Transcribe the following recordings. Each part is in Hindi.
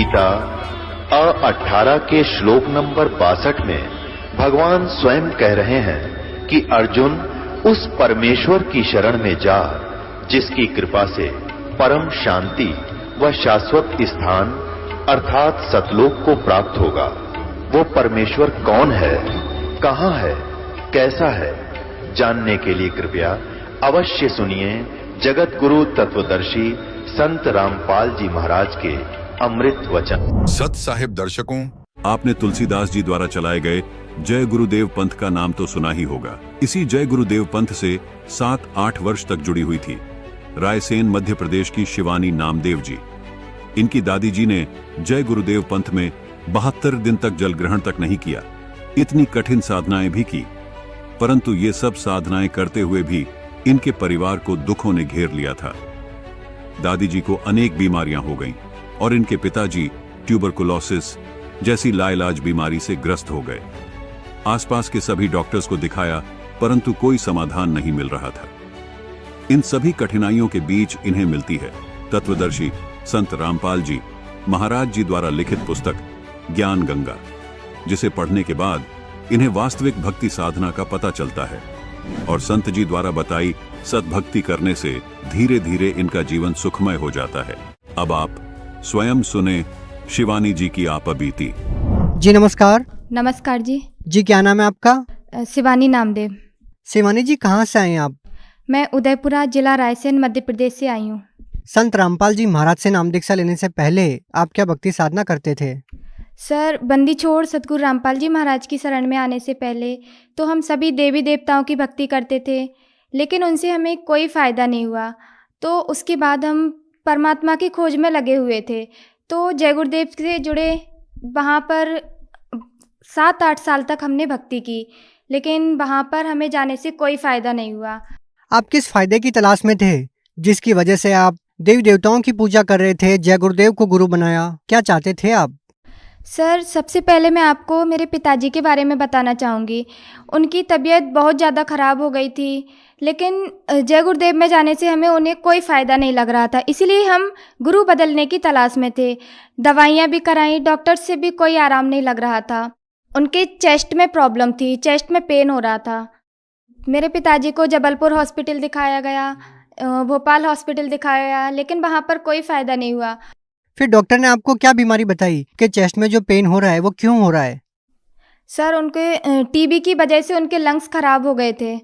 गीता 18 के श्लोक नंबर 62 में भगवान स्वयं कह रहे हैं कि अर्जुन उस परमेश्वर की शरण में जा जिसकी कृपा से परम शांति व शाश्वत स्थान अर्थात सतलोक को प्राप्त होगा। वो परमेश्वर कौन है, कहां है, कैसा है, जानने के लिए कृपया अवश्य सुनिए जगत गुरु तत्वदर्शी संत रामपाल जी महाराज के अमृत वचन। सत साहिब दर्शकों, आपने तुलसीदास जी द्वारा चलाए गए जय गुरुदेव पंथ का नाम तो सुना ही होगा। इसी जय गुरुदेव पंथ से 7-8 वर्ष तक जुड़ी हुई थी रायसेन मध्य प्रदेश की शिवानी नामदेव जी। इनकी दादी जी ने जय गुरुदेव पंथ में 72 दिन तक जल ग्रहण तक नहीं किया। इतनी कठिन साधनाएं भी की, परंतु ये सब साधनाएं करते हुए भी इनके परिवार को दुखों ने घेर लिया था। दादी जी को अनेक बीमारियां हो गईं और इनके पिताजी ट्यूबरकुलोसिस जैसी लाइलाज बीमारी से ग्रस्त हो गए। आसपास के सभी डॉक्टर्स को दिखाया, परंतु कोई समाधान नहीं मिल रहा था। इन सभी कठिनाइयों के बीच इन्हें मिलती है तत्वदर्शी संत रामपाल जी महाराज जी द्वारा लिखित पुस्तक ज्ञान गंगा, जिसे पढ़ने के बाद इन्हें वास्तविक भक्ति साधना का पता चलता है और संत जी द्वारा बताई सद्भक्ति करने से धीरे धीरे इनका जीवन सुखमय हो जाता है। अब आप स्वयं सुने शिवानी जी की आपबीती। जी नमस्कार। नमस्कार जी। जी क्या नाम है आपका? शिवानी नामदेव। शिवानी जी कहाँ से आए हैं आप? मैं उदयपुरा जिला रायसेन मध्य प्रदेश से आई हूँ। संत रामपाल जी महाराज से नाम दीक्षा लेने से पहले आप क्या भक्ति साधना करते थे? सर, बंदी छोड़ सतगुरु रामपाल जी महाराज की शरण में आने से पहले तो हम सभी देवी देवताओं की भक्ति करते थे, लेकिन उनसे हमें कोई फ़ायदा नहीं हुआ। तो उसके बाद हम परमात्मा की खोज में लगे हुए थे। तो जय गुरुदेव से जुड़े वहाँ पर 7-8 साल तक हमने भक्ति की, लेकिन वहाँ पर हमें जाने से कोई फ़ायदा नहीं हुआ। आप किस फायदे की तलाश में थे जिसकी वजह से आप देवी देवताओं की पूजा कर रहे थे, जय गुरुदेव को गुरु बनाया? क्या चाहते थे आप? सर, सबसे पहले मैं आपको मेरे पिताजी के बारे में बताना चाहूँगी। उनकी तबीयत बहुत ज़्यादा ख़राब हो गई थी, लेकिन जय गुरुदेव में जाने से हमें उन्हें कोई फ़ायदा नहीं लग रहा था, इसीलिए हम गुरु बदलने की तलाश में थे। दवाइयाँ भी कराई, डॉक्टर से भी कोई आराम नहीं लग रहा था। उनके चेस्ट में प्रॉब्लम थी, चेस्ट में पेन हो रहा था। मेरे पिताजी को जबलपुर हॉस्पिटल दिखाया गया, भोपाल हॉस्पिटल दिखाया गया, लेकिन वहाँ पर कोई फ़ायदा नहीं हुआ। फिर डॉक्टर ने आपको क्या बीमारी बताई कि चेस्ट में जो पेन हो रहा है वो क्यों हो रहा है? सर, उनके टीबी की वजह से उनके लंग्स खराब हो गए थे।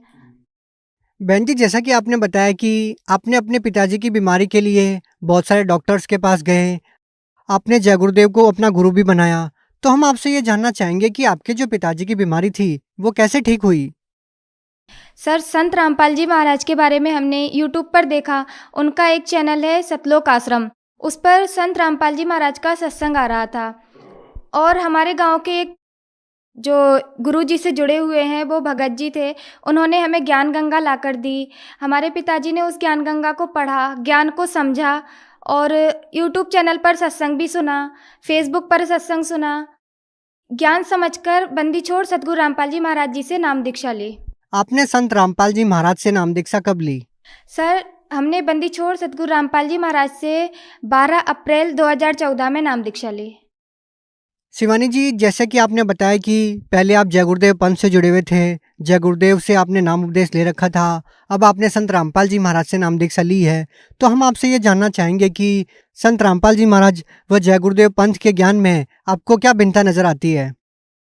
बहन जी, जैसा कि आपने बताया कि आपने अपने पिताजी की बीमारी के लिए बहुत सारे डॉक्टर्स के पास गए, आपने जय गुरुदेव को अपना गुरु भी बनाया, तो हम आपसे ये जानना चाहेंगे कि आपके जो पिताजी की बीमारी थी वो कैसे ठीक हुई? सर, संत रामपाल जी महाराज के बारे में हमने यूट्यूब पर देखा। उनका एक चैनल है सतलोक आश्रम, उस पर संत रामपाल जी महाराज का सत्संग आ रहा था और हमारे गांव के एक जो गुरु जी से जुड़े हुए हैं वो भगत जी थे। उन्होंने हमें ज्ञान गंगा लाकर दी। हमारे पिताजी ने उस ज्ञान गंगा को पढ़ा, ज्ञान को समझा और यूट्यूब चैनल पर सत्संग भी सुना, फेसबुक पर सत्संग सुना। ज्ञान समझकर बंदी छोड़ सतगुरु रामपाल जी महाराज जी से नाम दीक्षा ली। आपने संत रामपाल जी महाराज से नाम दीक्षा कब ली? सर, हमने बंदी छोड़ सतगुरु रामपाल जी महाराज से 12 अप्रैल 2014 में नाम दीक्षा ली। शिवानी जी, जैसे कि आपने बताया कि पहले आप जय गुरुदेव पंथ से जुड़े हुए थे, जय गुरुदेव से आपने नाम उपदेश ले रखा था, अब आपने संत रामपाल जी महाराज से नाम दीक्षा ली है, तो हम आपसे ये जानना चाहेंगे कि संत रामपाल जी महाराज व जय गुरुदेव पंथ के ज्ञान में आपको क्या भिन्नता नजर आती है?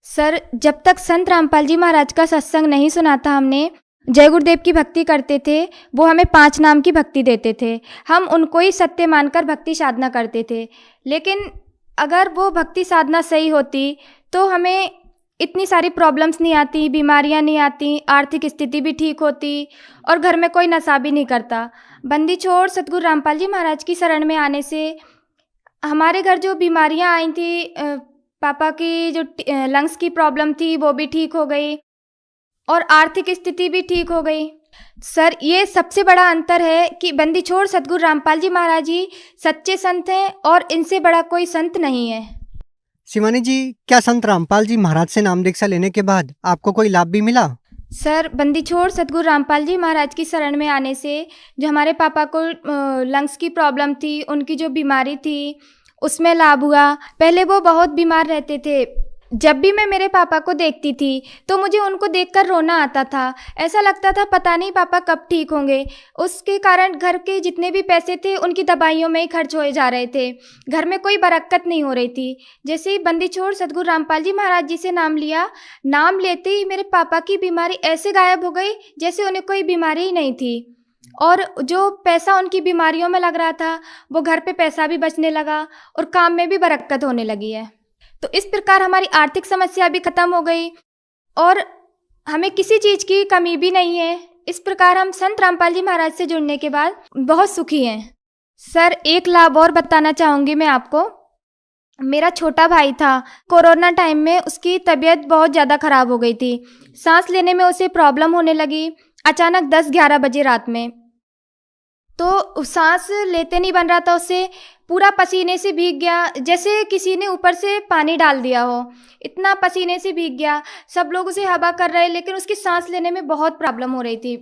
सर, जब तक संत रामपाल जी महाराज का सत्संग नहीं सुना था, हमने जय गुरुदेव की भक्ति करते थे। वो हमें 5 नाम की भक्ति देते थे, हम उनको ही सत्य मानकर भक्ति साधना करते थे। लेकिन अगर वो भक्ति साधना सही होती तो हमें इतनी सारी प्रॉब्लम्स नहीं आती, बीमारियां नहीं आती, आर्थिक स्थिति भी ठीक होती और घर में कोई नशा भी नहीं करता। बंदी छोड़ सतगुरु रामपाल जी महाराज की शरण में आने से हमारे घर जो बीमारियां आई थी, पापा की जो लंग्स की प्रॉब्लम थी वो भी ठीक हो गई और आर्थिक स्थिति भी ठीक हो गई। सर, ये सबसे बड़ा अंतर है कि बंदी छोड़ सतगुरु रामपाल जी महाराज जी सच्चे संत हैं और इनसे बड़ा कोई संत नहीं है। शिवानी जी, क्या संत रामपाल जी महाराज से नाम दीक्षा लेने के बाद आपको कोई लाभ भी मिला? सर, बंदी छोड़ सतगुरु रामपाल जी महाराज की शरण में आने से जो हमारे पापा को लंग्स की प्रॉब्लम थी, उनकी जो बीमारी थी, उसमें लाभ हुआ। पहले वो बहुत बीमार रहते थे। जब भी मैं मेरे पापा को देखती थी तो मुझे उनको देखकर रोना आता था। ऐसा लगता था पता नहीं पापा कब ठीक होंगे। उसके कारण घर के जितने भी पैसे थे उनकी दवाइयों में ही खर्च होए जा रहे थे। घर में कोई बरकत नहीं हो रही थी। जैसे ही बंदी छोड़ सतगुरु रामपाल जी महाराज जी से नाम लिया, नाम लेते ही मेरे पापा की बीमारी ऐसे गायब हो गई जैसे उन्हें कोई बीमारी ही नहीं थी। और जो पैसा उनकी बीमारियों में लग रहा था वो घर पे पैसा भी बचने लगा और काम में भी बरकत होने लगी है। तो इस प्रकार हमारी आर्थिक समस्या भी खत्म हो गई और हमें किसी चीज़ की कमी भी नहीं है। इस प्रकार हम संत रामपाल जी महाराज से जुड़ने के बाद बहुत सुखी हैं। सर, एक लाभ और बताना चाहूँगी मैं आपको। मेरा छोटा भाई था, कोरोना टाइम में उसकी तबीयत बहुत ज़्यादा ख़राब हो गई थी। सांस लेने में उसे प्रॉब्लम होने लगी अचानक 10-11 बजे रात में। तो सांस लेते नहीं बन रहा था उसे, पूरा पसीने से भीग गया, जैसे किसी ने ऊपर से पानी डाल दिया हो, इतना पसीने से भीग गया। सब लोग उसे हवा कर रहे, लेकिन उसकी सांस लेने में बहुत प्रॉब्लम हो रही थी।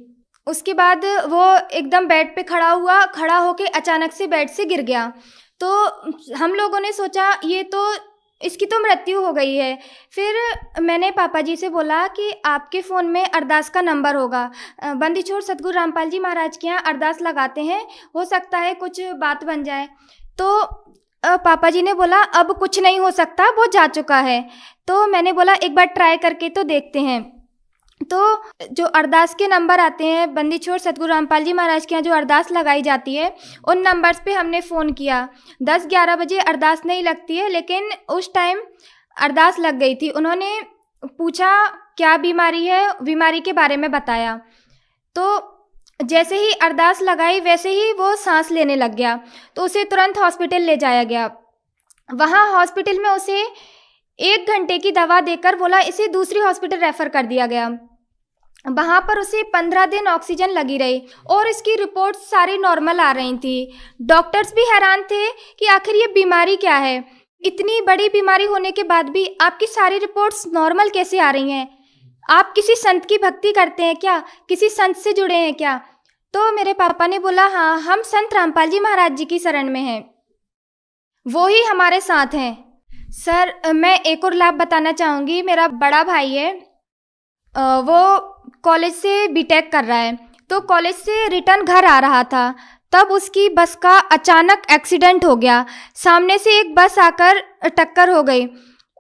उसके बाद वो एकदम बेड पे खड़ा हुआ, खड़ा होके अचानक से बेड से गिर गया। तो हम लोगों ने सोचा ये तो इसकी तो मृत्यु हो गई है। फिर मैंने पापा जी से बोला कि आपके फ़ोन में अरदास का नंबर होगा, बंदी छोड़ सतगुरु रामपाल जी महाराज के यहाँ अरदास लगाते हैं, हो सकता है कुछ बात बन जाए। तो पापा जी ने बोला अब कुछ नहीं हो सकता, वो जा चुका है। तो मैंने बोला एक बार ट्राई करके तो देखते हैं। तो जो अरदास के नंबर आते हैं बंदी छोड़ सतगुरु रामपाल जी महाराज के यहाँ जो अरदास लगाई जाती है, उन नंबर्स पे हमने फ़ोन किया। 10-11 बजे अरदास नहीं लगती है, लेकिन उस टाइम अरदास लग गई थी। उन्होंने पूछा क्या बीमारी है, बीमारी के बारे में बताया। तो जैसे ही अरदास लगाई वैसे ही वो सांस लेने लग गया। तो उसे तुरंत हॉस्पिटल ले जाया गया। वहाँ हॉस्पिटल में उसे 1 घंटे की दवा देकर बोला इसे दूसरी हॉस्पिटल रेफ़र कर दिया गया। वहाँ पर उसे 15 दिन ऑक्सीजन लगी रही और इसकी रिपोर्ट सारी नॉर्मल आ रही थी। डॉक्टर्स भी हैरान थे कि आखिर ये बीमारी क्या है, इतनी बड़ी बीमारी होने के बाद भी आपकी सारी रिपोर्ट्स नॉर्मल कैसे आ रही हैं? आप किसी संत की भक्ति करते हैं क्या, किसी संत से जुड़े हैं क्या? तो मेरे पापा ने बोला हाँ, हम संत रामपाल जी महाराज जी की शरण में हैं, वो ही हमारे साथ हैं। सर, मैं एक और लाभ बताना चाहूँगी। मेरा बड़ा भाई है, वो कॉलेज से बीटेक कर रहा है। तो कॉलेज से रिटर्न घर आ रहा था, तब उसकी बस का अचानक एक्सीडेंट हो गया। सामने से एक बस आकर टक्कर हो गई।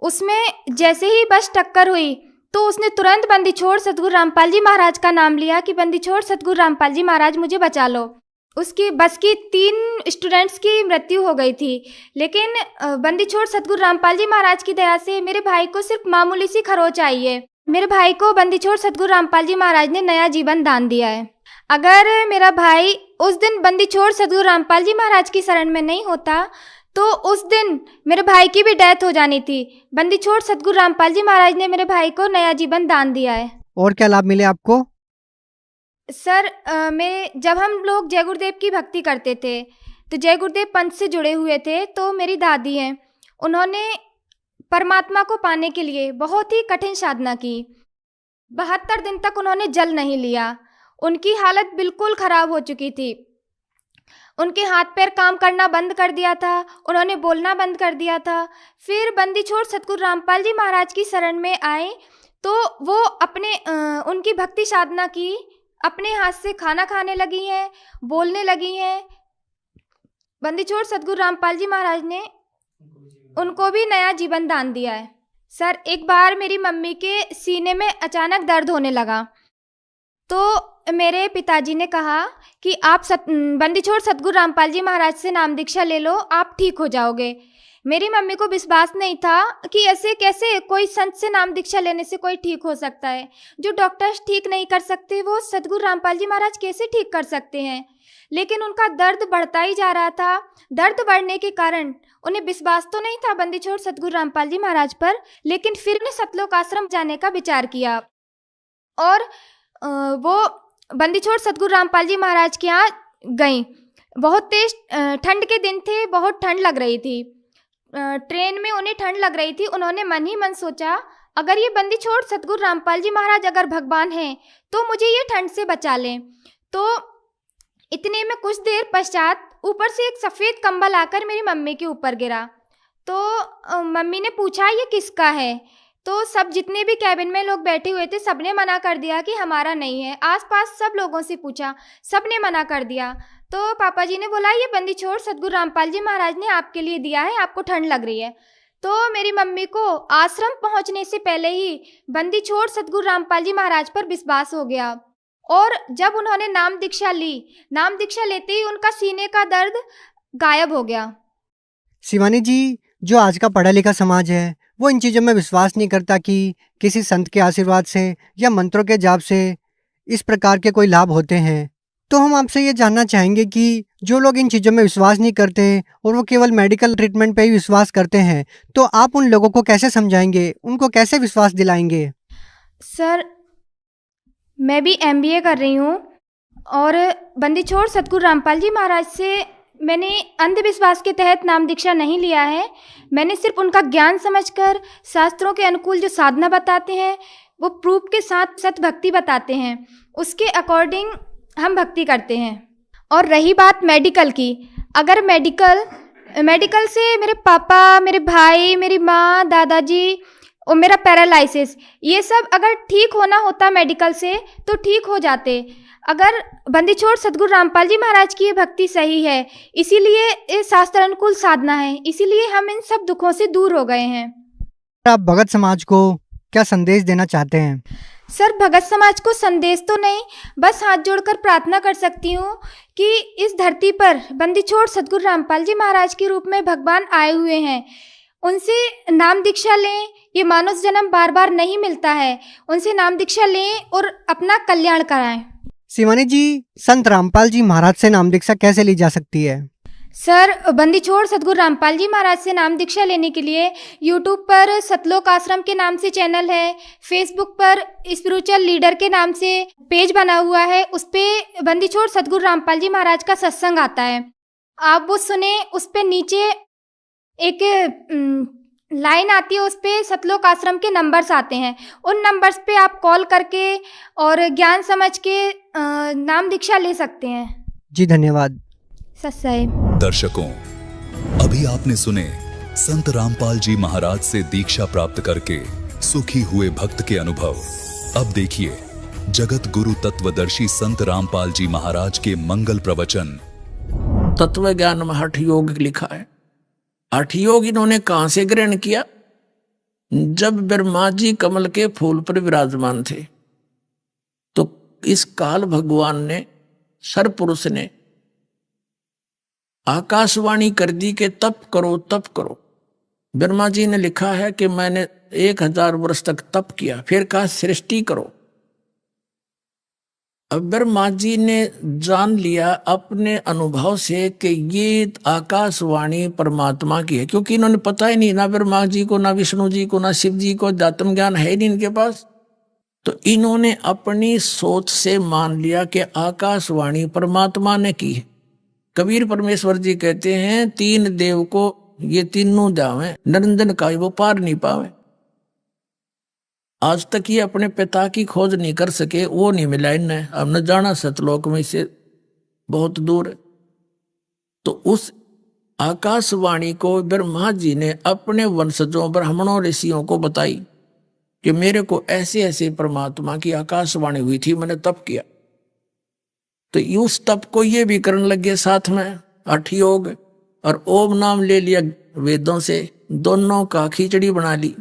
उसमें जैसे ही बस टक्कर हुई तो उसने तुरंत बंदी छोड़ सतगुरु रामपाल जी महाराज का नाम लिया कि बंदी छोड़ सतगुरु रामपाल जी महाराज मुझे बचा लो। उसकी बस की 3 स्टूडेंट्स की मृत्यु हो गई थी, लेकिन बंदी छोड़ सतगुरु रामपाल जी महाराज की दया से मेरे भाई को सिर्फ मामूली सी खरोच आई है। मेरे भाई को बंदी छोड़ सतगुरु रामपाल जी महाराज ने नया जीवन दान दिया है। अगर मेरा भाई उस दिन बंदी छोड़ सतगुरु रामपाल जी महाराज की शरण में नहीं होता तो उस दिन मेरे भाई की भी डेथ हो जानी थी। बंदी छोड़ सतगुरु रामपाल जी महाराज ने मेरे भाई को नया जीवन दान दिया है। और क्या लाभ मिले आपको? सर, जब हम लोग जय गुरुदेव की भक्ति करते थे तो जय गुरुदेव पंथ से जुड़े हुए थे। तो मेरी दादी हैं, उन्होंने परमात्मा को पाने के लिए बहुत ही कठिन साधना की। 72 दिन तक उन्होंने जल नहीं लिया। उनकी हालत बिल्कुल ख़राब हो चुकी थी। उनके हाथ पैर काम करना बंद कर दिया था, उन्होंने बोलना बंद कर दिया था। फिर बंदी छोड़ सतगुरु रामपाल जी महाराज की शरण में आए तो वो उनकी भक्ति साधना की, अपने हाथ से खाना खाने लगी हैं, बोलने लगी हैं। बंदी छोड़ सतगुरु रामपाल जी महाराज ने उनको भी नया जीवन दान दिया है। सर, एक बार मेरी मम्मी के सीने में अचानक दर्द होने लगा तो मेरे पिताजी ने कहा कि आप बंदी छोड़ सतगुरु रामपाल जी महाराज से नाम दीक्षा ले लो, आप ठीक हो जाओगे। मेरी मम्मी को विश्वास नहीं था कि ऐसे कैसे कोई संत से नाम दीक्षा लेने से कोई ठीक हो सकता है। जो डॉक्टर्स ठीक नहीं कर सकते वो सतगुरु रामपाल जी महाराज कैसे ठीक कर सकते हैं। लेकिन उनका दर्द बढ़ता ही जा रहा था। दर्द बढ़ने के कारण उन्हें विश्वास तो नहीं था बंदी छोड़ सतगुरु रामपाल जी महाराज पर, लेकिन फिर उन्हें सतलोक आश्रम जाने का विचार किया और वो बंदी छोड़ सतगुरु रामपाल जी महाराज के यहाँ गई। बहुत तेज ठंड के दिन थे, बहुत ठंड लग रही थी। ट्रेन में उन्हें ठंड लग रही थी। उन्होंने मन ही मन सोचा अगर ये बंदी छोड़ सतगुरु रामपाल जी महाराज अगर भगवान हैं तो मुझे ये ठंड से बचा लें। तो इतने में कुछ देर पश्चात ऊपर से एक सफ़ेद कंबल आकर मेरी मम्मी के ऊपर गिरा। तो मम्मी ने पूछा ये किसका है? तो सब जितने भी कैबिन में लोग बैठे हुए थे सबने मना कर दिया कि हमारा नहीं है। आसपास सब लोगों से पूछा, सबने मना कर दिया। तो पापा जी ने बोला ये बंदी छोड़ सतगुरु रामपाल जी महाराज ने आपके लिए दिया है, आपको ठंड लग रही है। तो मेरी मम्मी को आश्रम पहुंचने से पहले ही बंदी छोड़ सतगुरु रामपाल जी महाराज पर विश्वास हो गया। और जब उन्होंने नाम दीक्षा ली, नाम दीक्षा लेते ही उनका सीने का दर्द गायब हो गया। शिवानी जी, जो आज का पढ़ा लिखा समाज है वो इन चीज़ों में विश्वास नहीं करता कि किसी संत के आशीर्वाद से या मंत्रों के जाप से इस प्रकार के कोई लाभ होते हैं। तो हम आपसे ये जानना चाहेंगे कि जो लोग इन चीज़ों में विश्वास नहीं करते और वो केवल मेडिकल ट्रीटमेंट पे ही विश्वास करते हैं, तो आप उन लोगों को कैसे समझाएंगे, उनको कैसे विश्वास दिलाएंगे? सर, मैं भी MBA कर रही हूँ और बंदी छोड़ सतगुरु रामपाल जी महाराज से मैंने अंधविश्वास के तहत नाम दीक्षा नहीं लिया है। मैंने सिर्फ उनका ज्ञान समझकर शास्त्रों के अनुकूल जो साधना बताते हैं वो प्रूफ के साथ सत भक्ति बताते हैं, उसके अकॉर्डिंग हम भक्ति करते हैं। और रही बात मेडिकल की, अगर मेडिकल से मेरे पापा, मेरे भाई, मेरी माँ, दादाजी और मेरा पैरालिसिस, ये सब अगर ठीक होना होता मेडिकल से तो ठीक हो जाते। अगर बंदी छोड़ सतगुरु रामपाल जी महाराज की ये भक्ति सही है, इसीलिए ये शास्त्र अनुकूल साधना है, इसीलिए हम इन सब दुखों से दूर हो गए हैं। आप भगत समाज को क्या संदेश देना चाहते हैं? सर, भगत समाज को संदेश तो नहीं, बस हाथ जोड़कर प्रार्थना कर सकती हूँ कि इस धरती पर बंदी छोड़ सतगुरु रामपाल जी महाराज के रूप में भगवान आए हुए हैं, उनसे नाम दीक्षा लें। ये मानव जन्म बार बार नहीं मिलता है, उनसे नाम दीक्षा लें और अपना कल्याण कराएं। शिवानी जी, संत रामपाल जी महाराज से नाम दीक्षा कैसे ली जा सकती है? सर, बंदी छोड़ सतगुरु रामपाल जी महाराज से नाम दीक्षा लेने के लिए यूट्यूब पर सतलोक आश्रम के नाम से चैनल है, फेसबुक पर स्पिरिचुअल लीडर के नाम से पेज बना हुआ है, उस पे बंदी छोड़ सतगुरु रामपाल जी महाराज का सत्संग आता है, आप वो सुने। उस पे नीचे एक लाइन आती है, उस पे सतलोक आश्रम के नंबर्स आते हैं, उन नंबर्स पे आप कॉल करके और ज्ञान समझ के नाम दीक्षा ले सकते हैं। जी धन्यवाद। सत्सई। दर्शकों, अभी आपने सुने संत रामपाल जी महाराज से दीक्षा प्राप्त करके सुखी हुए भक्त के अनुभव। अब देखिए जगत गुरु तत्वदर्शी संत रामपाल जी महाराज के मंगल प्रवचन। तत्व ज्ञान में हठ योग लिखा है। हठ योग इन्होंने कहां से ग्रहण किया? जब ब्रह्मा जी कमल के फूल पर विराजमान थे तो इस काल भगवान ने, सरपुरुष ने आकाशवाणी कर दी कि तप करो, तप करो। ब्रह्मा जी ने लिखा है कि मैंने 1000 वर्ष तक तप किया, फिर कहा सृष्टि करो। अब ब्रह्मा जी ने जान लिया अपने अनुभव से कि ये आकाशवाणी परमात्मा की है, क्योंकि इन्होंने पता ही नहीं, ना ब्रह्मा जी को, ना विष्णु जी को, ना शिव जी को, अध्यात्म ज्ञान है नहीं इनके पास। तो इन्होंने अपनी सोच से मान लिया कि आकाशवाणी परमात्मा ने की है। कबीर परमेश्वर जी कहते हैं, 3 देव को ये तीनों जावे, निरंजन का वो पार नहीं पावे। आज तक ये अपने पिता की खोज नहीं कर सके, वो नहीं मिला इन्हें। अब न जाना सतलोक में से बहुत दूर है। तो उस आकाशवाणी को ब्रह्मा जी ने अपने वंशजों, ब्राह्मणों, ऋषियों को बताई कि मेरे को ऐसे ऐसे परमात्मा की आकाशवाणी हुई थी, मैंने तप किया। तो उस तप को ये भी करने लगे साथ में हठ योग और ओम नाम ले लिया वेदों से, दोनों का खिचड़ी बना ली,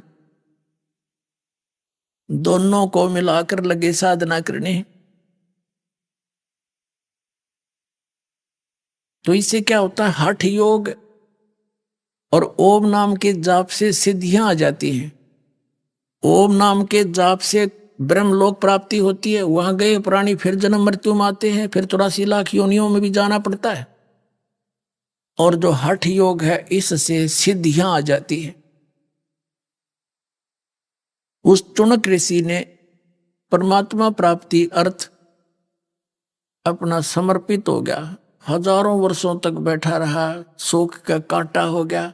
दोनों को मिलाकर लगे साधना करने। तो इससे क्या होता है? हठ योग और ओम नाम के जाप से सिद्धियां आ जाती हैं। ओम नाम के जाप से ब्रह्मलोक प्राप्ति होती है, वहां गए प्राणी फिर जन्म मृत्यु में आते हैं, फिर 84 लाख योनियों में भी जाना पड़ता है। और जो हठ योग है, इससे सिद्धियां आ जाती है। उस चुनक ऋषि ने परमात्मा प्राप्ति अर्थ अपना समर्पित हो गया, हजारों वर्षों तक बैठा रहा, शोक का कांटा हो गया।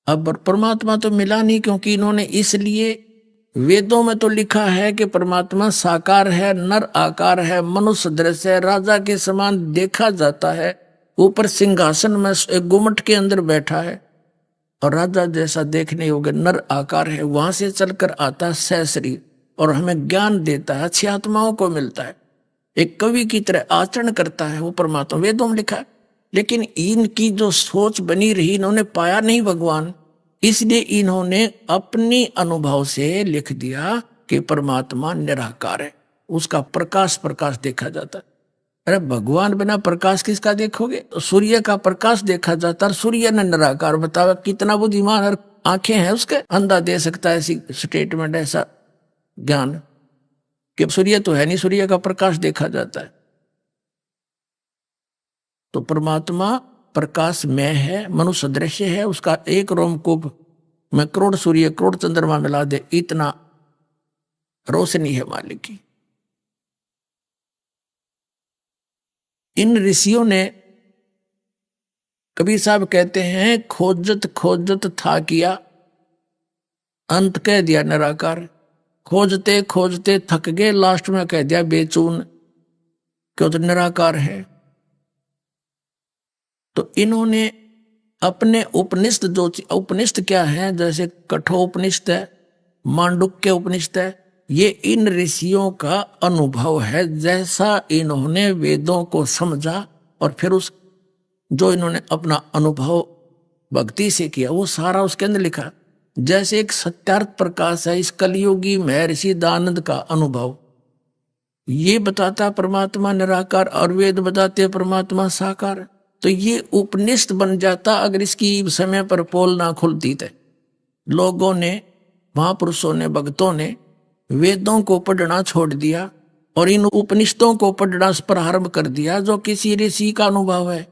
अब परमात्मा तो मिला नहीं, क्योंकि इन्होंने इसलिए वेदों में तो लिखा है कि परमात्मा साकार है, नर आकार है, मनुष्य दृश्य है, राजा के समान देखा जाता है, ऊपर सिंहासन में एक गुम्मट के अंदर बैठा है और राजा जैसा देखने योग्य नर आकार है, वहां से चलकर आता है सहशरीर और हमें ज्ञान देता है, अच्छी आत्माओं को मिलता है, एक कवि की तरह आचरण करता है, वो परमात्मा वेदों में लिखा है। लेकिन इनकी जो सोच बनी रही, इन्होंने पाया नहीं भगवान, इसलिए इन्होंने अपनी अनुभव से लिख दिया कि परमात्मा निराकार है, उसका प्रकाश प्रकाश देखा जाता है। अरे भगवान बिना प्रकाश किसका देखोगे? तो सूर्य का प्रकाश देखा जाता है, सूर्य ने निराकार, बताओ कितना बुद्धिमान, और आंखें हैं उसके, अंधा दे सकता है ऐसी स्टेटमेंट, ऐसा ज्ञान कि सूर्य तो है नहीं, सूर्य का प्रकाश देखा जाता है। तो परमात्मा प्रकाश में है, मनुष्य दृश्य है, उसका एक रोमकूप में करोड़ सूर्य करोड़ चंद्रमा मिला दे, इतना रोशनी है मालिक की। इन ऋषियों ने, कबीर साहब कहते हैं, खोजत खोजत था किया, अंत कह दिया निराकार। खोजते खोजते थक गए, लास्ट में कह दिया बेचून, क्यों? तो निराकार है। तो इन्होंने अपने उपनिषद, जो उपनिषद क्या है, जैसे कठोपनिषद है, मांडुक्य उपनिषद है, ये इन ऋषियों का अनुभव है, जैसा इन्होंने वेदों को समझा और फिर उस जो इन्होंने अपना अनुभव भक्ति से किया वो सारा उसके अंदर लिखा। जैसे एक सत्यार्थ प्रकाश है इस कलियुगी महर्षि दानंद का अनुभव, ये बताता परमात्मा निराकार और वेद बताते परमात्मा साकार। तो ये उपनिषद बन जाता अगर इसकी समय पर पोल ना खुलती। थे लोगों ने, महापुरुषों ने, भक्तों ने वेदों को पढ़ना छोड़ दिया और इन उपनिषदों को पढ़ना प्रारंभ कर दिया जो किसी ऋषि का अनुभव है।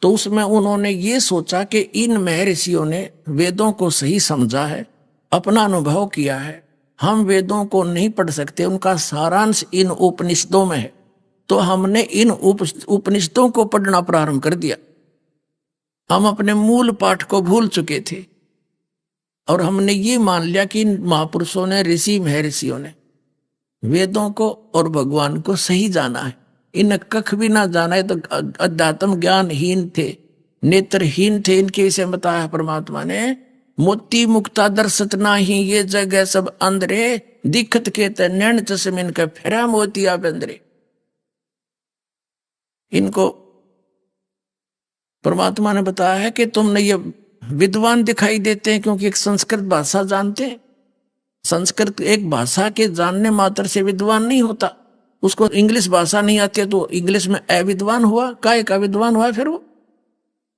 तो उसमें उन्होंने ये सोचा कि इन महर्षियों ने वेदों को सही समझा है, अपना अनुभव किया है, हम वेदों को नहीं पढ़ सकते, उनका सारांश इन उपनिषदों में है, तो हमने इन उपनिषदों को पढ़ना प्रारंभ कर दिया। हम अपने मूल पाठ को भूल चुके थे और हमने ये मान लिया कि इन महापुरुषों ने, ऋषि महर्षियों ने वेदों को और भगवान को सही जाना है। इन कख भी ना जाना है तो अध्यात्म ज्ञानहीन थे, नेत्रहीन थे। इनके विषय बताया परमात्मा ने, मोती मुक्ता दर्शत नाही, ये जगह सब अंधरे, दिखत के नैन चश्मिन के फेरा मोतिया बंदरे। इनको परमात्मा ने बताया है कि तुमने ये विद्वान दिखाई देते हैं क्योंकि एक संस्कृत भाषा जानते हैं। संस्कृत एक भाषा के जानने मात्र से विद्वान नहीं होता, उसको इंग्लिश भाषा नहीं आती है तो इंग्लिश में अविद्वान हुआ, काय का विद्वान हुआ फिर वो।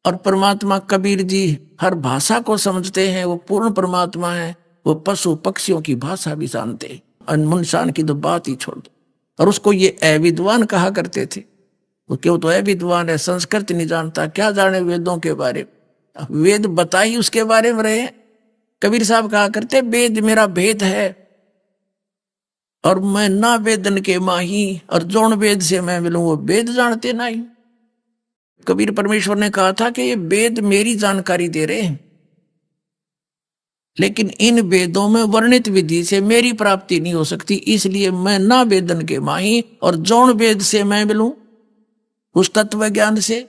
और परमात्मा कबीर जी हर भाषा को समझते हैं, वो पूर्ण परमात्मा है, वो पशु पक्षियों की भाषा भी जानते हैं, अनमुनशान की तो बात ही छोड़ दो। और उसको ये अविद्वान कहा करते थे, वो क्यों? तो अविद्वान है, संस्कृत नहीं जानता, क्या जाने वेदों के बारे में, वेद बता ही उसके बारे में रहे। कबीर साहब कहा करते, वेद मेरा भेद है और मैं ना वेदन के माही, और जौन वेद से मैं मिलूं वो वेद जानते नहीं। कबीर परमेश्वर ने कहा था कि ये वेद मेरी जानकारी दे रहे हैं, लेकिन इन वेदों में वर्णित विधि से मेरी प्राप्ति नहीं हो सकती, इसलिए मैं ना वेदन के माही, और जौन वेद से मैं मिलूं उस तत्व ज्ञान से,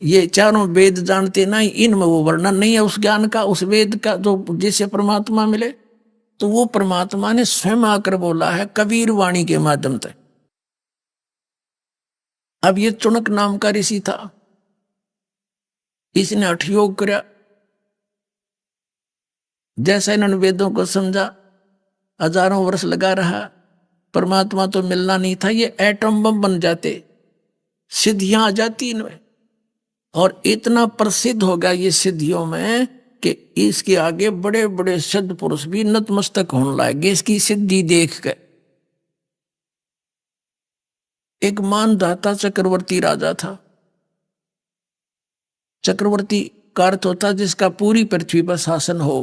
ये चारों वेद जानते नहीं, इनमें वो वर्णन नहीं है उस ज्ञान का, उस वेद का जो जिससे परमात्मा मिले। तो वो परमात्मा ने स्वयं आकर बोला है कबीर वाणी के माध्यम से। अब ये चुनक नाम का ऋषि था, इसने हठयोग किया, जैसा इन्होंने वेदों को समझा, हजारों वर्ष लगा रहा, परमात्मा तो मिलना नहीं था, ये एटम बम बन जाते, सिद्धियां आ जाती इनमें, और इतना प्रसिद्ध हो गया ये सिद्धियों में कि इसके आगे बड़े बड़े सिद्ध पुरुष भी नतमस्तक होने लगे इसकी सिद्धि देख कर। एक मानधाता चक्रवर्ती राजा था। चक्रवर्ती का अर्थ होता जिसका पूरी पृथ्वी पर शासन हो,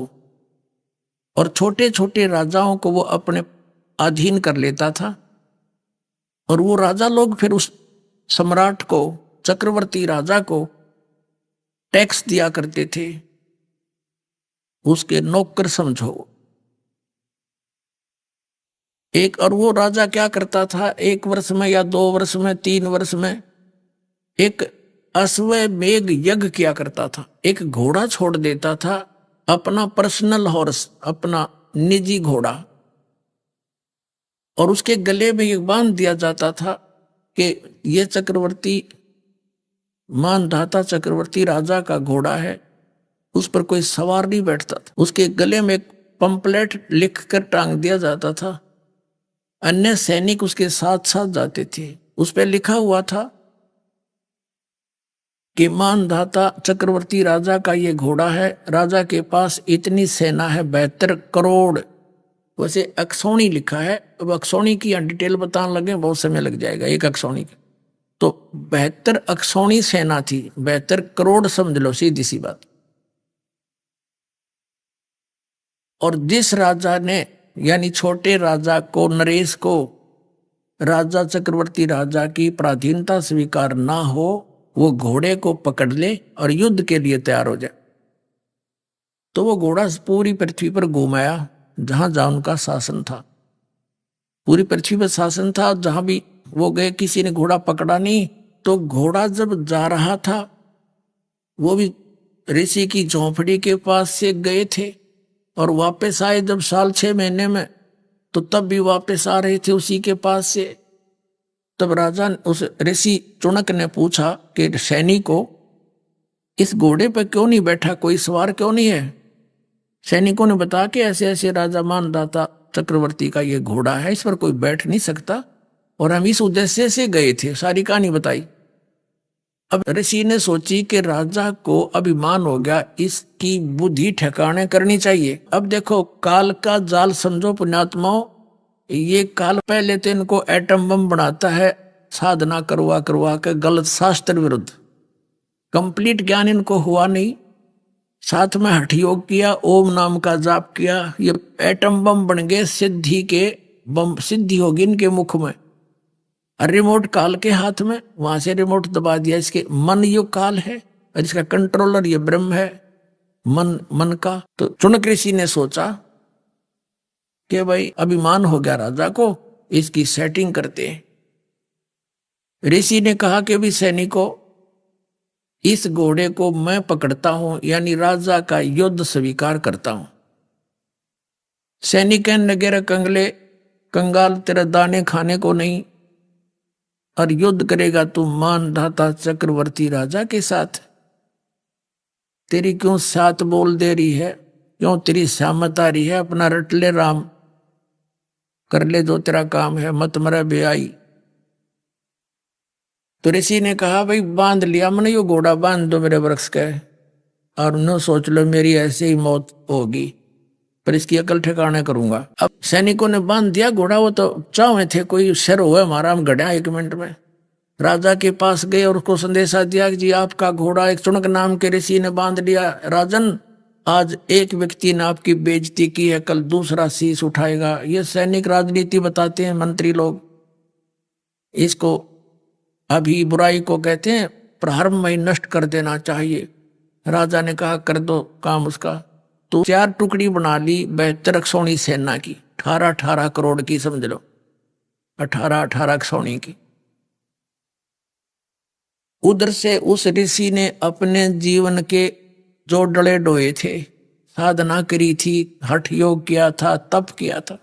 और छोटे छोटे राजाओं को वो अपने अधीन कर लेता था, और वो राजा लोग फिर उस सम्राट को, चक्रवर्ती राजा को टैक्स दिया करते थे, उसके नौकर समझो। एक, और वो राजा क्या करता था, 1 वर्ष में या 2 वर्ष में 3 वर्ष में एक अश्वमेध यज्ञ किया करता था। एक घोड़ा छोड़ देता था, अपना पर्सनल हॉर्स, अपना निजी घोड़ा, और उसके गले में ये बांध दिया जाता था कि ये चक्रवर्ती, मानधाता चक्रवर्ती राजा का घोड़ा है, उस पर कोई सवार नहीं बैठता था। उसके गले में एक पंपलेट लिख कर टांग दिया जाता था, अन्य सैनिक उसके साथ साथ जाते थे। उस पर लिखा हुआ था कि मानधाता चक्रवर्ती राजा का ये घोड़ा है, राजा के पास इतनी सेना है 72 करोड़। वैसे अक्षौणी लिखा है, अब अक्षौणी की डिटेल बताने लगे बहुत समय लग जाएगा एक अक्षौणी का। तो 72 अक्षौणी सेना थी, 72 करोड़ समझ लो, सीधी सी बात। और जिस राजा ने, यानी छोटे राजा को, नरेश को, राजा चक्रवर्ती राजा की पराधीनता स्वीकार ना हो, वो घोड़े को पकड़ ले और युद्ध के लिए तैयार हो जाए। तो वो घोड़ा पूरी पृथ्वी पर घुमाया जहां जहां उनका शासन था। पूरी पृथ्वी पर शासन था, जहां भी वो गए किसी ने घोड़ा पकड़ा नहीं। तो घोड़ा जब जा रहा था, वो भी ऋषि की झोंपड़ी के पास से गए थे और वापस आए जब 6 महीने में, तो तब भी वापस आ रहे थे उसी के पास से। तब राजा, उस ऋषि चुनक ने पूछा कि सैनिकों, इस घोड़े पर क्यों नहीं बैठा, कोई सवार क्यों नहीं है? सैनिकों ने बताया कि ऐसे ऐसे राजा मानधाता चक्रवर्ती का ये घोड़ा है, इस पर कोई बैठ नहीं सकता, और हम इस उद्देश्य से गए थे। सारी कहानी बताई। अब ऋषि ने सोची कि राजा को अभिमान हो गया, इसकी बुद्धि ठिकाने करनी चाहिए। अब देखो, काल का जाल समझो पुण्यात्माओं, ये काल पहले तो इनको एटम बम बनाता है, साधना करवा करवा के, गलत शास्त्र विरुद्ध। कंप्लीट ज्ञान इनको हुआ नहीं, साथ में हठ योग किया, ओम नाम का जाप किया, ये एटम बम बन गए, सिद्धि के बम, सिद्धि होगी इनके मुख में। और रिमोट काल के हाथ में, वहां से रिमोट दबा दिया। इसके मन युग काल है और इसका कंट्रोलर ये ब्रह्म है, मन का। तो चुनक ऋषि ने सोचा कि भाई अभिमान हो गया राजा को, इसकी सेटिंग करते हैं। ऋषि ने कहा कि भी सैनिकों, इस घोड़े को मैं पकड़ता हूं, यानी राजा का युद्ध स्वीकार करता हूं। सैनिक नगेरा कंगले, कंगाल तेरा दाने खाने को नहीं, और युद्ध करेगा तू मानधाता चक्रवर्ती राजा के साथ। तेरी क्यों साथ बोल दे रही है, क्यों तेरी सहमत आ रही है? अपना रट ले राम, कर ले जो तेरा काम है, मत मरे बेआई। तो ऋषि ने कहा भाई बांध लिया मैंने, यो घोड़ा बांध दो मेरे वृक्ष के, और न सोच लो मेरी ऐसे ही मौत होगी, पर इसकी अकल ठिकाने करूंगा। अब सैनिकों ने बांध दिया घोड़ा, वो तो चाहे थे कोई शर हुआ हमारा, हम गढ़ा 1 मिनट में। राजा के पास गए और उसको संदेशा दिया कि जी आपका घोड़ा एक चुनक नाम के ऋषि ने बांध लिया। राजन, आज एक व्यक्ति ने आपकी बेइज्जती की है, कल दूसरा शीश उठाएगा। ये सैनिक राजनीति बताते हैं मंत्री लोग, इसको अभी बुराई को कहते हैं प्रारंभ में नष्ट कर देना चाहिए। राजा ने कहा कर दो काम उसका। तो 4 टुकड़ी बना ली 72 अक्षौणी सेना की, 18 करोड़ की समझ लो, 18 अक्षौणी की। उधर से उस ऋषि ने अपने जीवन के जो डले डोए थे, साधना करी थी, हठ योग किया था, तप किया था,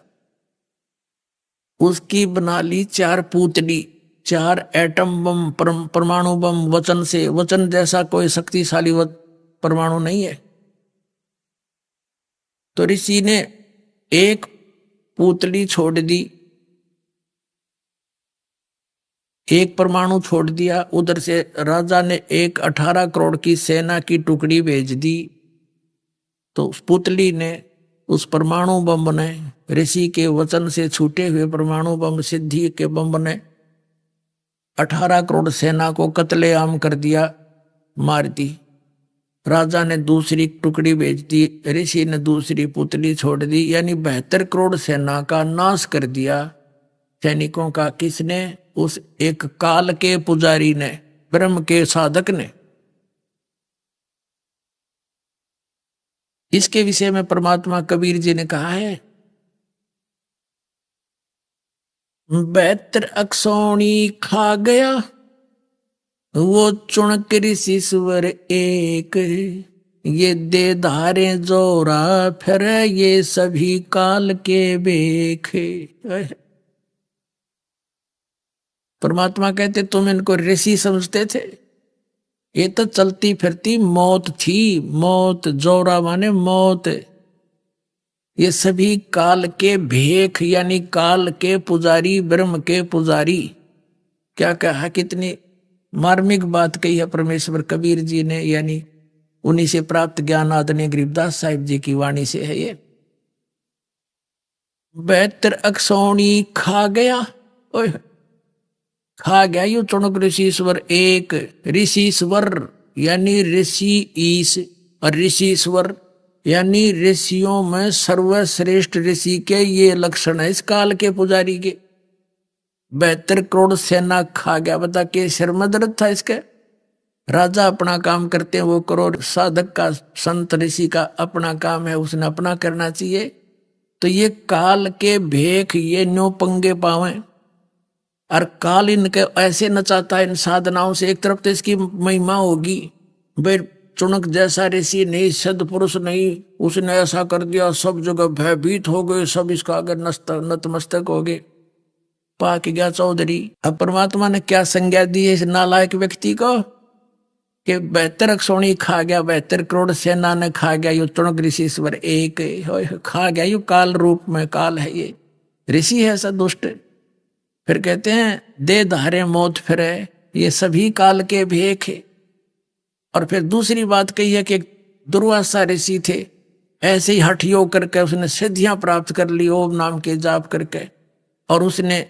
उसकी बना ली 4 पूतली, 4 एटम बम, परमाणु बम, वचन से। वचन जैसा कोई शक्तिशाली परमाणु नहीं है। तो ऋषि ने एक पूतली छोड़ दी, एक परमाणु छोड़ दिया। उधर से राजा ने एक 18 करोड़ की सेना की टुकड़ी भेज दी। तो उस पुतली ने उस परमाणु बम बने, ऋषि के वचन से छूटे हुए परमाणु बम, सिद्धि के बम बने, 18 करोड़ सेना को कत्लेआम कर दिया, मार दी। राजा ने दूसरी टुकड़ी भेज दी, ऋषि ने दूसरी पुतली छोड़ दी, यानी 72 करोड़ सेना का नाश कर दिया सैनिकों का। किसने? उस एक काल के पुजारी ने, ब्रह्म के साधक ने। इसके विषय में परमात्मा कबीर जी ने कहा है 72 अक्षौणी खा गया वो चुणक ऋषि स्वर एक, ये दे धारे जोरा फिर ये सभी काल के बेखे। परमात्मा कहते तुम इनको ऋषि समझते थे, ये तो चलती फिरती मौत थी। मौत जोरा माने मौत। ये सभी काल के भेख यानी काल के पुजारी, ब्रह्म के पुजारी। क्या कहा, कितनी मार्मिक बात कही है परमेश्वर कबीर जी ने, यानी उन्हीं से प्राप्त ज्ञान आदरणीय गरीबदास साहिब जी की वाणी से है ये। 72 अक्षौणी खा गया, ओए खा गया यू चुणक ऋषिश्वर एक। ऋषिश्वर यानी ऋषि ईश, और ऋषिश्वर यानी ऋषियों में सर्वश्रेष्ठ ऋषि के ये लक्षण है इस काल के पुजारी के। 72 करोड़ सेना खा गया। बता के सिर में दर्द था इसके। राजा अपना काम करते हैं वो करो, साधक का संत ऋषि का अपना काम है उसने अपना करना चाहिए। तो ये काल के भेख ये न्यो पंगे पावे, और काल इनके ऐसे नचाता है इन साधनाओं से। एक तरफ तो इसकी महिमा होगी, भाई चुनक जैसा ऋषि नहीं, सदपुरुष नहीं, उसने ऐसा कर दिया, सब जगह भयभीत हो गए, सब इसका आगे नतमस्तक हो गए। पाक गया चौधरी। अब परमात्मा ने क्या संज्ञा दी है इस नालायक व्यक्ति को कि 72 अक्षौणी खा गया, 72 करोड़ सेना ने खा गया, यू चुनक ऋषिश्वर एक खा गया। यू काल रूप में काल है, ये ऋषि है ऐसा दुष्ट। फिर कहते हैं दे धारे मौत फिरे, ये सभी काल के भेख है। और फिर दूसरी बात कही है कि दुर्वासा ऋषि थे, ऐसे ही हठ योग करके उसने सिद्धियां प्राप्त कर ली ओम नाम के जाप करके, और उसने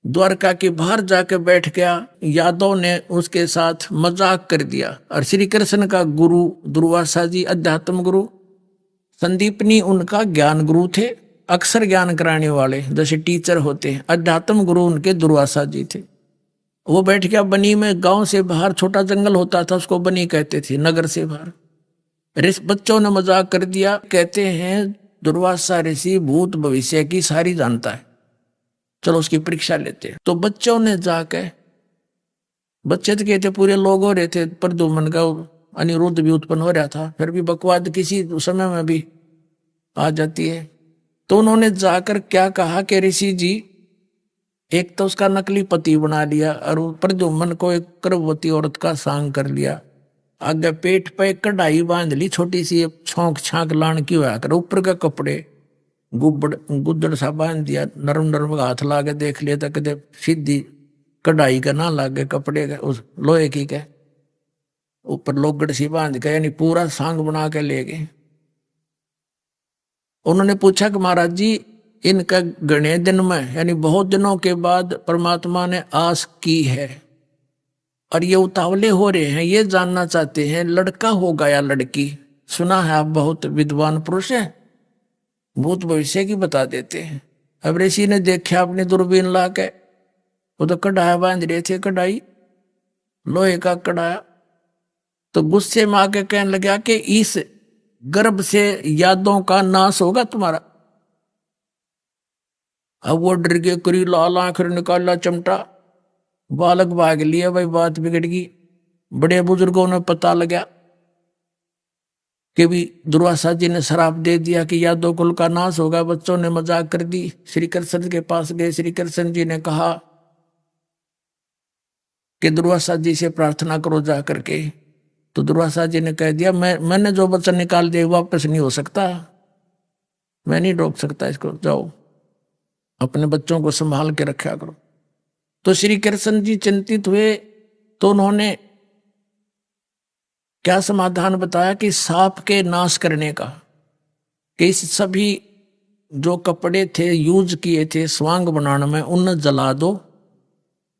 द्वारका के बाहर जाकर बैठ गया। यादव ने उसके साथ मजाक कर दिया। और श्री कृष्ण का गुरु दुर्वासा जी अध्यात्म गुरु, संदीपनी उनका ज्ञान गुरु थे, अक्षर ज्ञान कराने वाले जैसे टीचर होते हैं। अध्यात्म गुरु उनके दुर्वासा जी थे। वो बैठ गया बनी में। गांव से बाहर छोटा जंगल होता था, उसको बनी कहते थे, नगर से बाहर। बच्चों ने मजाक कर दिया, कहते हैं दुर्वासा ऋषि भूत भविष्य की सारी जानता है, चलो उसकी परीक्षा लेते हैं। तो बच्चों ने जाके, बच्चे तो कहते पूरे लोग हो रहे थे, प्रद्युम्न का अनिरुद्ध भी उत्पन्न हो रहा था, फिर भी बकवाद किसी समय में भी आ जाती है। तो उन्होंने जाकर क्या कहा कि ऋषि जी, एक तो उसका नकली पति बना लिया और प्रद्युम्न को एक गर्भवती औरत का सांग कर लिया, आगे पेट पे कढ़ाई बांध ली छोटी सी, छौंक छांक लान की हुआ कर, ऊपर के कपड़े गुद्दड़ सा बांध दिया, नरम नरम हाथ लागे देख लिया तो कदे सीधी कढ़ाई का ना लागे कपड़े का, उस लोहे की के ऊपर लोगड़ सी बांध के, यानी पूरा सांग बना के ले गए। उन्होंने पूछा कि महाराज जी इनका गणे दिन में यानी बहुत दिनों के बाद परमात्मा ने आस की है और ये उतावले हो रहे हैं, ये जानना चाहते हैं लड़का होगा या लड़की। सुना है आप बहुत विद्वान पुरुष है, भूत भविष्य की बता देते हैं। अब ऋषि ने देखा अपनी दूरबीन ला के, वो तो कढ़ाया बांध रहे थे, कढ़ाई लोहे का कढ़ाया। तो गुस्से में आके कहने लगा कि इस गर्भ से यादों का नाश होगा तुम्हारा। अब वो डर के करी लाल आंख निकाला चमटा, बालक भाग लिया, भाई बात बिगड़ गई। बड़े बुजुर्गों ने पता लगा कि भी दुर्वासा जी ने श्राप दे दिया कि यादव कुल का नाश होगा। बच्चों ने मजाक कर दी, श्री कृष्ण के पास गए। श्री कृष्ण जी ने कहा कि दुर्वासा जी से प्रार्थना करो जा करके। तो दुर्वासा जी ने कह दिया मैंने जो वचन निकाल दिया वापस नहीं हो सकता, मैं नहीं रोक सकता इसको, जाओ अपने बच्चों को संभाल के रखा करो। तो श्री कृष्ण जी चिंतित हुए, तो उन्होंने क्या समाधान बताया कि सांप के नाश करने का, कि इस सभी जो कपड़े थे यूज किए थे स्वांग बनाने में उन्हें जला दो,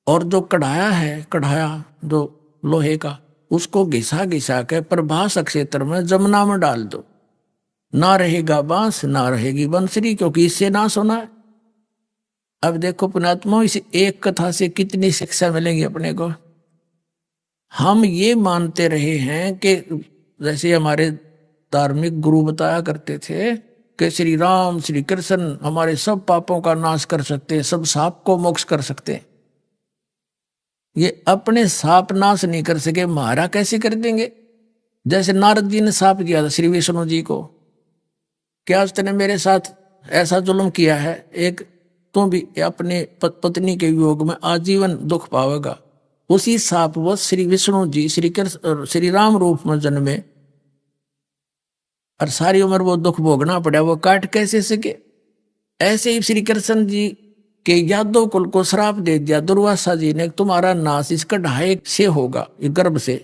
और जो कढ़ाया है, कढ़ाया जो लोहे का, उसको घिसा घिसा के प्रभास क्षेत्र में जमुना में डाल दो, ना रहेगा बांस ना रहेगी बंसरी, क्योंकि इससे नाश होना है। अब देखो पुणात्मा, इस एक कथा से कितनी शिक्षा मिलेगी अपने को। हम ये मानते रहे हैं कि जैसे हमारे धार्मिक गुरु बताया करते थे कि श्री राम श्री कृष्ण हमारे सब पापों का नाश कर सकते हैं, सब साप को मोक्ष कर सकते हैं। ये अपने साप नाश नहीं कर सके, हमारा कैसे कर देंगे? जैसे नारद जी ने साप दिया था श्री विष्णु जी को, क्या उसने मेरे साथ ऐसा जुल्म किया है, एक तो भी अपने पत्नी के वियोग में आजीवन दुख पावेगा। उसी साप वो श्री विष्णु जी श्री कृष्ण श्री राम रूप में जन्मे और सारी उम्र वो दुख भोगना पड़ा, वो काट कैसे सके? ऐसे ही श्री कृष्ण जी के यादव कुल को श्राप दे दिया दुर्वासा जी ने, तुम्हारा नाश इस कढ़ाई से होगा, गर्भ से।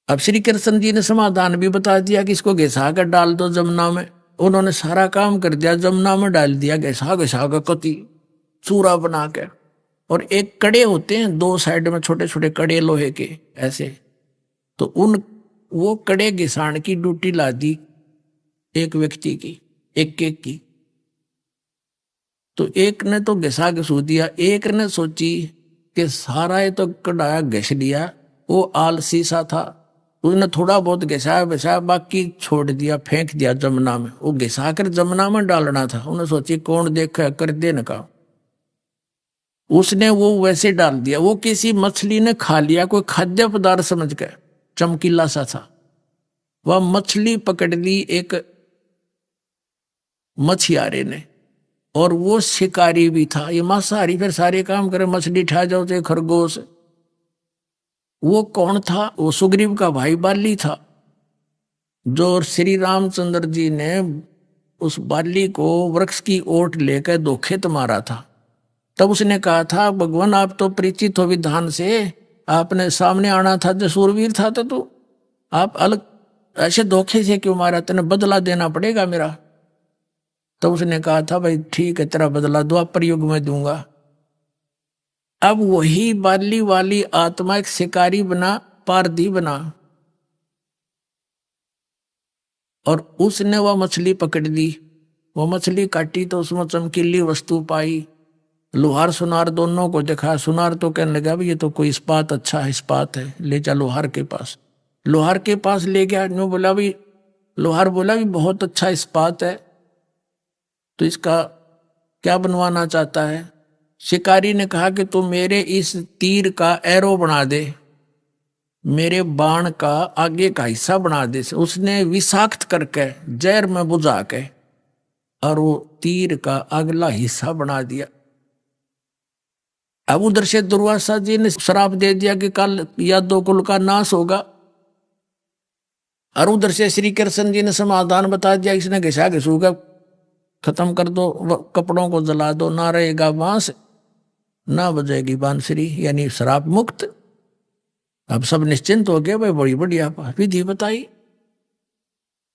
अब श्री कृष्ण जी ने समाधान भी बता दिया कि इसको घिसा कर डाल दो जमुना में। उन्होंने सारा काम कर दिया, जमुना में डाल दिया घिसा घिसा कर कति चूरा बना के। और एक कड़े होते हैं दो साइड में, छोटे छोटे कड़े लोहे के ऐसे, तो उन वो कड़े घिसाण की ड्यूटी ला दी एक व्यक्ति की, एक एक की। तो एक ने तो घिसा घिसू दिया, एक ने सोची कि सारा ये तो कढ़ाया घिस लिया, वो आलसी सा था, उसने थोड़ा बहुत घिसाया घिसाया, बाकी छोड़ दिया, फेंक दिया जमुना में। वो घिसा कर जमुना में डालना था, उन्हें सोची कौन देखा कर देने का, उसने वो वैसे डाल दिया। वो किसी मछली ने खा लिया, कोई खाद्य पदार्थ समझ कर, चमकीला सा था। वह मछली पकड़ ली एक मछियारे ने, और वो शिकारी भी था, ये मांसाहारी, फिर सारे काम करे, मछली ठा जाओ तो खरगोश। वो कौन था? वो सुग्रीव का भाई बाली था, जो श्री रामचंद्र जी ने उस बाली को वृक्ष की ओट लेकर धोखे मारा था। तब उसने कहा था, भगवान आप तो परिचित हो विधान से, आपने सामने आना था, जो सूरवीर था तो आप अलग ऐसे धोखे से क्यों मारा, तेने बदला देना पड़ेगा मेरा। तो उसने कहा था, भाई ठीक है, तेरा बदला द्वापर युग में दूंगा। अब वही बाली वाली आत्मा एक शिकारी बना, पारधी बना, और उसने वह मछली पकड़ ली। वो मछली काटी तो उसमें चमकीली वस्तु पाई। लोहार सुनार दोनों को देखा। सुनार तो कहने लगा, भाई ये तो कोई इस्पात अच्छा है, इस्पात है, ले जा लोहार के पास। लोहार के पास ले गया, नो बोला भी, लोहार बोला भी बहुत अच्छा इस्पात है, तो इसका क्या बनवाना चाहता है? शिकारी ने कहा कि तू मेरे इस तीर का एरो बना दे, मेरे बाण का आगे का हिस्सा बना दे। उसने विषाक्त करके जहर में बुझा के और वो तीर का अगला हिस्सा बना दिया। अब उधर से दुर्वासा जी ने श्राप दे दिया कि कल यादव कुल का नाश होगा, और उधर से श्री कृष्ण जी ने समाधान बता दिया, इसने घिसा घिसूगा खत्म कर दो, कपड़ों को जला दो, ना रहेगा बांस ना बजेगी बांसुरी, यानी श्राप मुक्त। अब सब निश्चिंत हो गए, भाई बड़ी बढ़िया विधि बताई।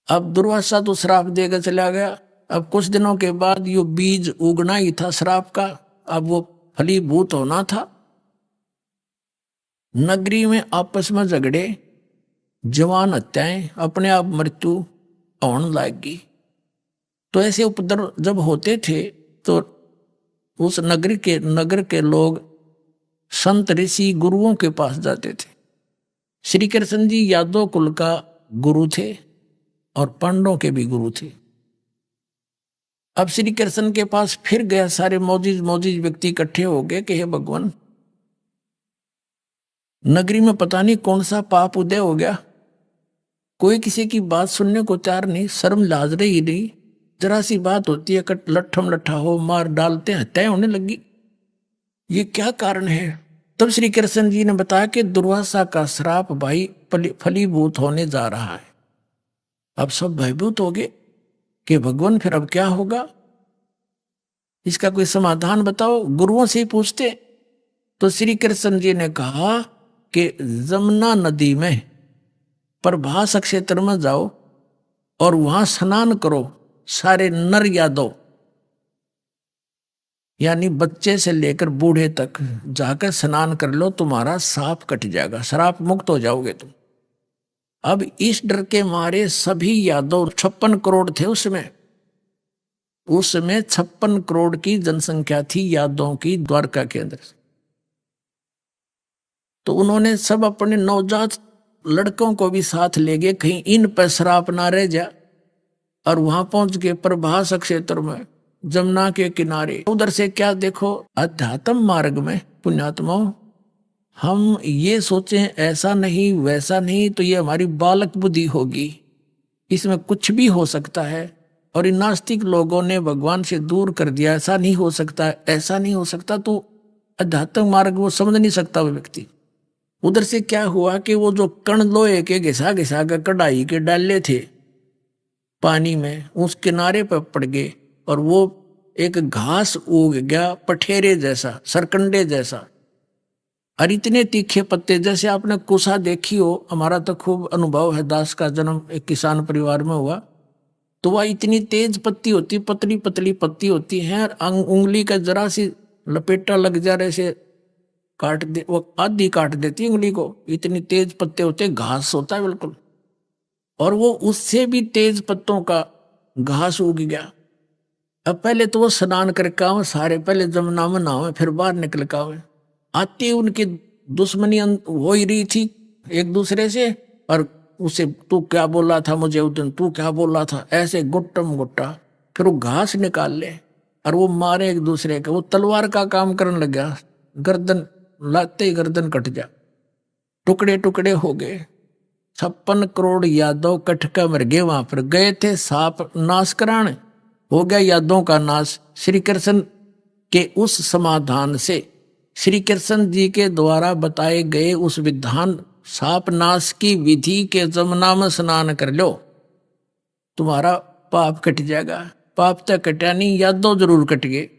अब दुर्वासा तो श्राप देकर चला गया। अब कुछ दिनों के बाद यो बीज उगना ही था श्राप का, अब वो फलीभूत होना था। नगरी में आपस में झगड़े, जवान हत्याएं, अपने आप मृत्यु होने लगी। तो ऐसे उपद्रव जब होते थे तो उस नगर के लोग संत ऋषि गुरुओं के पास जाते थे। श्री कृष्ण जी यादव कुल का गुरु थे और पांडवों के भी गुरु थे। अब श्री कृष्ण के पास फिर गया, सारे मौजिज व्यक्ति इकट्ठे हो गए कि हे भगवान, नगरी में पता नहीं कौन सा पाप उदय हो गया, कोई किसी की बात सुनने को तैयार नहीं, शर्म लाज रही नहीं, जरा सी बात होती है लट्ठम लट्ठा हो मार डालते, हत्याएं होने लगी, ये क्या कारण है? तब श्री कृष्ण जी ने बताया कि दुर्वासा का श्राप भाई फलीभूत होने जा रहा है। अब सब भयभूत हो गए कि भगवान फिर अब क्या होगा, इसका कोई समाधान बताओ। गुरुओं से ही पूछते तो श्री कृष्ण जी ने कहा कि जमुना नदी में प्रभास क्षेत्र में जाओ और वहां स्नान करो, सारे नर यादव यानी बच्चे से लेकर बूढ़े तक जाकर स्नान कर लो, तुम्हारा साप कट जाएगा, श्राप मुक्त हो जाओगे तुम। अब इस डर के मारे सभी यादव 56 करोड़ थे उसमें 56 करोड़ की जनसंख्या थी यादवों की द्वारका के अंदर। तो उन्होंने सब अपने नवजात लड़कों को भी साथ ले गए, कहीं इन पर श्राप ना रह जा। और वहां पहुंच के प्रभास क्षेत्र में जमुना के किनारे उधर से क्या देखो, अध्यात्म मार्ग में पुण्यात्माओं हम ये सोचें ऐसा नहीं वैसा नहीं तो ये हमारी बालक बुद्धि होगी, इसमें कुछ भी हो सकता है। और इन नास्तिक लोगों ने भगवान से दूर कर दिया, ऐसा नहीं हो सकता ऐसा नहीं हो सकता, तो अध्यात्म मार्ग वो समझ नहीं सकता वो व्यक्ति। उधर से क्या हुआ कि वो जो कण लोहे के घिसा घिसा के कढ़ाई के डाले थे पानी में, उस किनारे पर पड़ गए और वो एक घास उग गया पठेरे जैसा, सरकंडे जैसा, और इतने तीखे पत्ते जैसे आपने कुसा देखी हो। हमारा तो खूब अनुभव है, दास का जन्म एक किसान परिवार में हुआ, तो वह इतनी तेज पत्ती होती, पतली पतली पत्ती होती है, उंगली का जरा सी लपेटा लग जा रहे से काट दे, वो आधी काट देती उंगली को, इतनी तेज पत्ते होते, घास होता है बिल्कुल। और वो उससे भी तेज पत्तों का घास उग गया। अब पहले तो वो स्नान करके आवे सारे, पहले जमुना में नहावे फिर बाहर निकल के आवे। आते उनकी दुश्मनी हो ही रही थी एक दूसरे से, और उसे तू क्या बोला था मुझे उस दिन, तू क्या बोला था, ऐसे गुट्टम गुट्टा। फिर वो घास निकाल ले और वो मारे एक दूसरे के, वो तलवार का काम करने लग गया, गर्दन लाते ही गर्दन कट जा, टुकड़े टुकड़े हो गए। 56 करोड़ यादव कटका मर गए। वहां पर गए थे सांप नाश कराने, हो गया यादों का नाश। श्री कृष्ण के उस समाधान से, श्री कृष्ण जी के द्वारा बताए गए उस विधान सांप नाश की विधि के जमुना में स्नान कर लो, तुम्हारा पाप कट जाएगा। पाप तो कटा नहीं, यादव जरूर कट गए।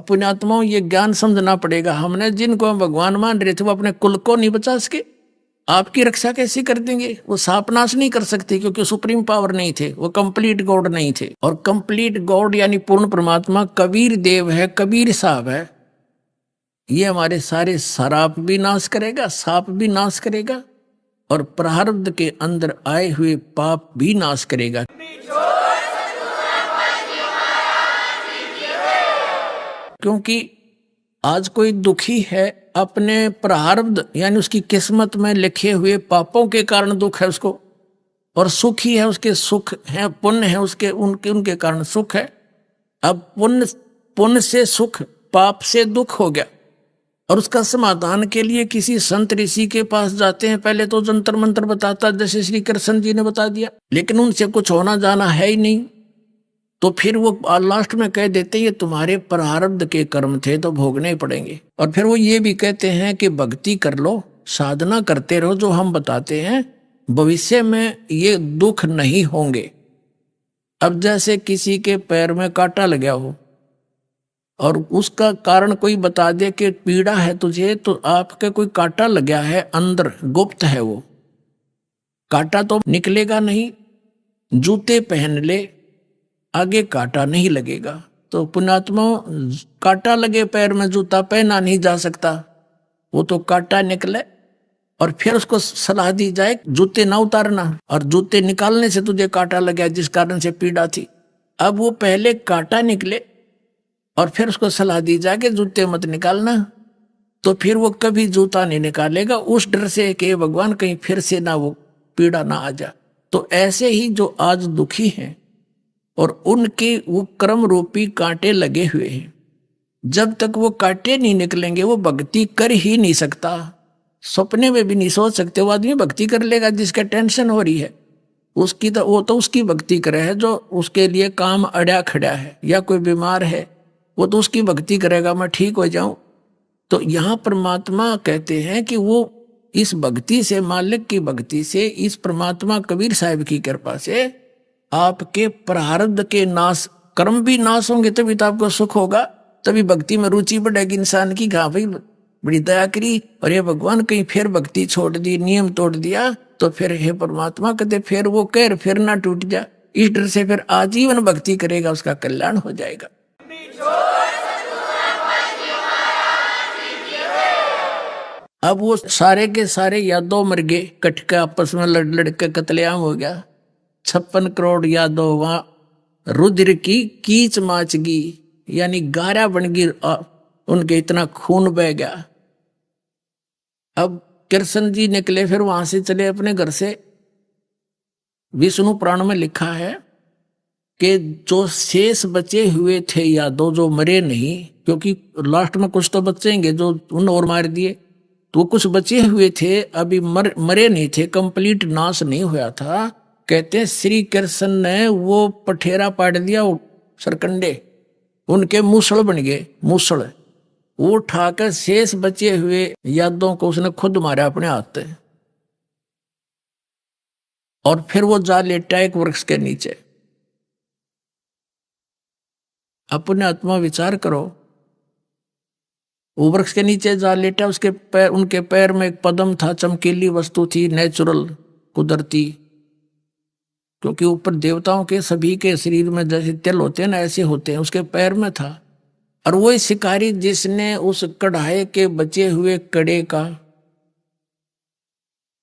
पुण्यात्माओं ये ज्ञान समझना पड़ेगा। हमने जिनको हम भगवान मान रहे थे वो अपने कुल को नहीं बचा सके, आपकी रक्षा कैसे कर देंगे? वो सांपनाश नहीं कर सकते क्योंकि सुप्रीम पावर नहीं थे, वो कंप्लीट गॉड नहीं थे। और कंप्लीट गॉड यानी पूर्ण परमात्मा कबीर देव है, कबीर साहब है। ये हमारे सारे शराब भी नाश करेगा, सांप भी नाश करेगा, और प्रारब्ध के अंदर आए हुए पाप भी नाश करेगा। क्योंकि आज कोई दुखी है अपने प्रारब्ध यानी उसकी किस्मत में लिखे हुए पापों के कारण दुख है उसको, और सुखी है उसके सुख है, पुण्य है उसके उनके कारण सुख है। अब पुण्य से सुख, पाप से दुख हो गया, और उसका समाधान के लिए किसी संत ऋषि के पास जाते हैं। पहले तो जंतर मंत्र बताता जैसे श्री कृष्ण जी ने बता दिया, लेकिन उनसे कुछ होना जाना है ही नहीं। तो फिर वो लास्ट में कह देते ये तुम्हारे प्रारब्ध के कर्म थे तो भोगने ही पड़ेंगे। और फिर वो ये भी कहते हैं कि भक्ति कर लो, साधना करते रहो, जो हम बताते हैं भविष्य में ये दुख नहीं होंगे। अब जैसे किसी के पैर में कांटा लगा हो और उसका कारण कोई बता दे कि पीड़ा है तुझे, तो आपके कोई कांटा लगा है अंदर, गुप्त है वो कांटा, तो निकलेगा नहीं। जूते पहन ले, आगे कांटा नहीं लगेगा। तो पुण्यात्मा कांटा लगे पैर में जूता पहना नहीं जा सकता, वो तो कांटा निकले और फिर उसको सलाह दी जाए जूते ना उतारना, और जूते निकालने से तुझे कांटा लगा जिस कारण से पीड़ा थी। अब वो पहले कांटा निकले और फिर उसको सलाह दी जाए कि जूते मत निकालना, तो फिर वो कभी जूता नहीं निकालेगा उस डर से कि भगवान कहीं फिर से ना वो पीड़ा ना आ जाए। तो ऐसे ही जो आज दुखी हैं और उनके वो कर्म रूपी कांटे लगे हुए हैं, जब तक वो कांटे नहीं निकलेंगे वो भक्ति कर ही नहीं सकता। सपने में भी नहीं सोच सकते वो आदमी भक्ति कर लेगा जिसका टेंशन हो रही है उसकी, तो वो तो उसकी भक्ति करे है जो उसके लिए काम अड़ा खड़ा है, या कोई बीमार है वो तो उसकी भक्ति करेगा मैं ठीक हो जाऊं। तो यहाँ परमात्मा कहते हैं कि वो इस भक्ति से, मालिक की भक्ति से, इस परमात्मा कबीर साहिब की कृपा से आपके प्रारब्ध के नाश, कर्म भी नाश होंगे, तभी तो आपको सुख होगा, तभी भक्ति में रुचि बढ़ेगी इंसान की। हाँ भाई बड़ी दया करी और ये भगवान कहीं फिर भक्ति छोड़ दी, नियम तोड़ दिया, तो फिर हे परमात्मा कहते फिर वो कहर फिर ना टूट जा, इस डर से फिर आजीवन भक्ति करेगा, उसका कल्याण हो जाएगा। अब वो सारे के सारे यादव मर गए, कटका आपस में लड़ लड़ के कत्लेआम हो गया। 56 करोड़ यादव वहां रुद्र की कीच माचगी यानी गारा बन गई, उनके इतना खून बह गया। अब कृष्ण जी निकले, फिर वहां से चले अपने घर से विष्णु पुराण में लिखा है कि जो शेष बचे हुए थे यादव, जो मरे नहीं, क्योंकि लास्ट में कुछ तो बचेंगे जो उन और मार दिए, तो कुछ बचे हुए थे, अभी मरे नहीं थे, कंप्लीट नाश नहीं हुआ था। कहते हैं श्री कृष्ण ने वो पठेरा पाट दिया, सरकंडे उनके मूसल बन गए, मूसल वो उठाकर शेष बचे हुए यादों को उसने खुद मारा अपने हाथ से, और फिर वो जा लेटा एक वृक्ष के नीचे। अपने आत्मा विचार करो, वो वृक्ष के नीचे जा लेटा, उसके पैर, उनके पैर में एक पद्म था, चमकीली वस्तु थी, नेचुरल, कुदरती, क्योंकि ऊपर देवताओं के सभी के शरीर में जैसे तिल होते हैं ना, ऐसे होते हैं, उसके पैर में था। और वही शिकारी जिसने उस कढ़ाई के बचे हुए कड़े का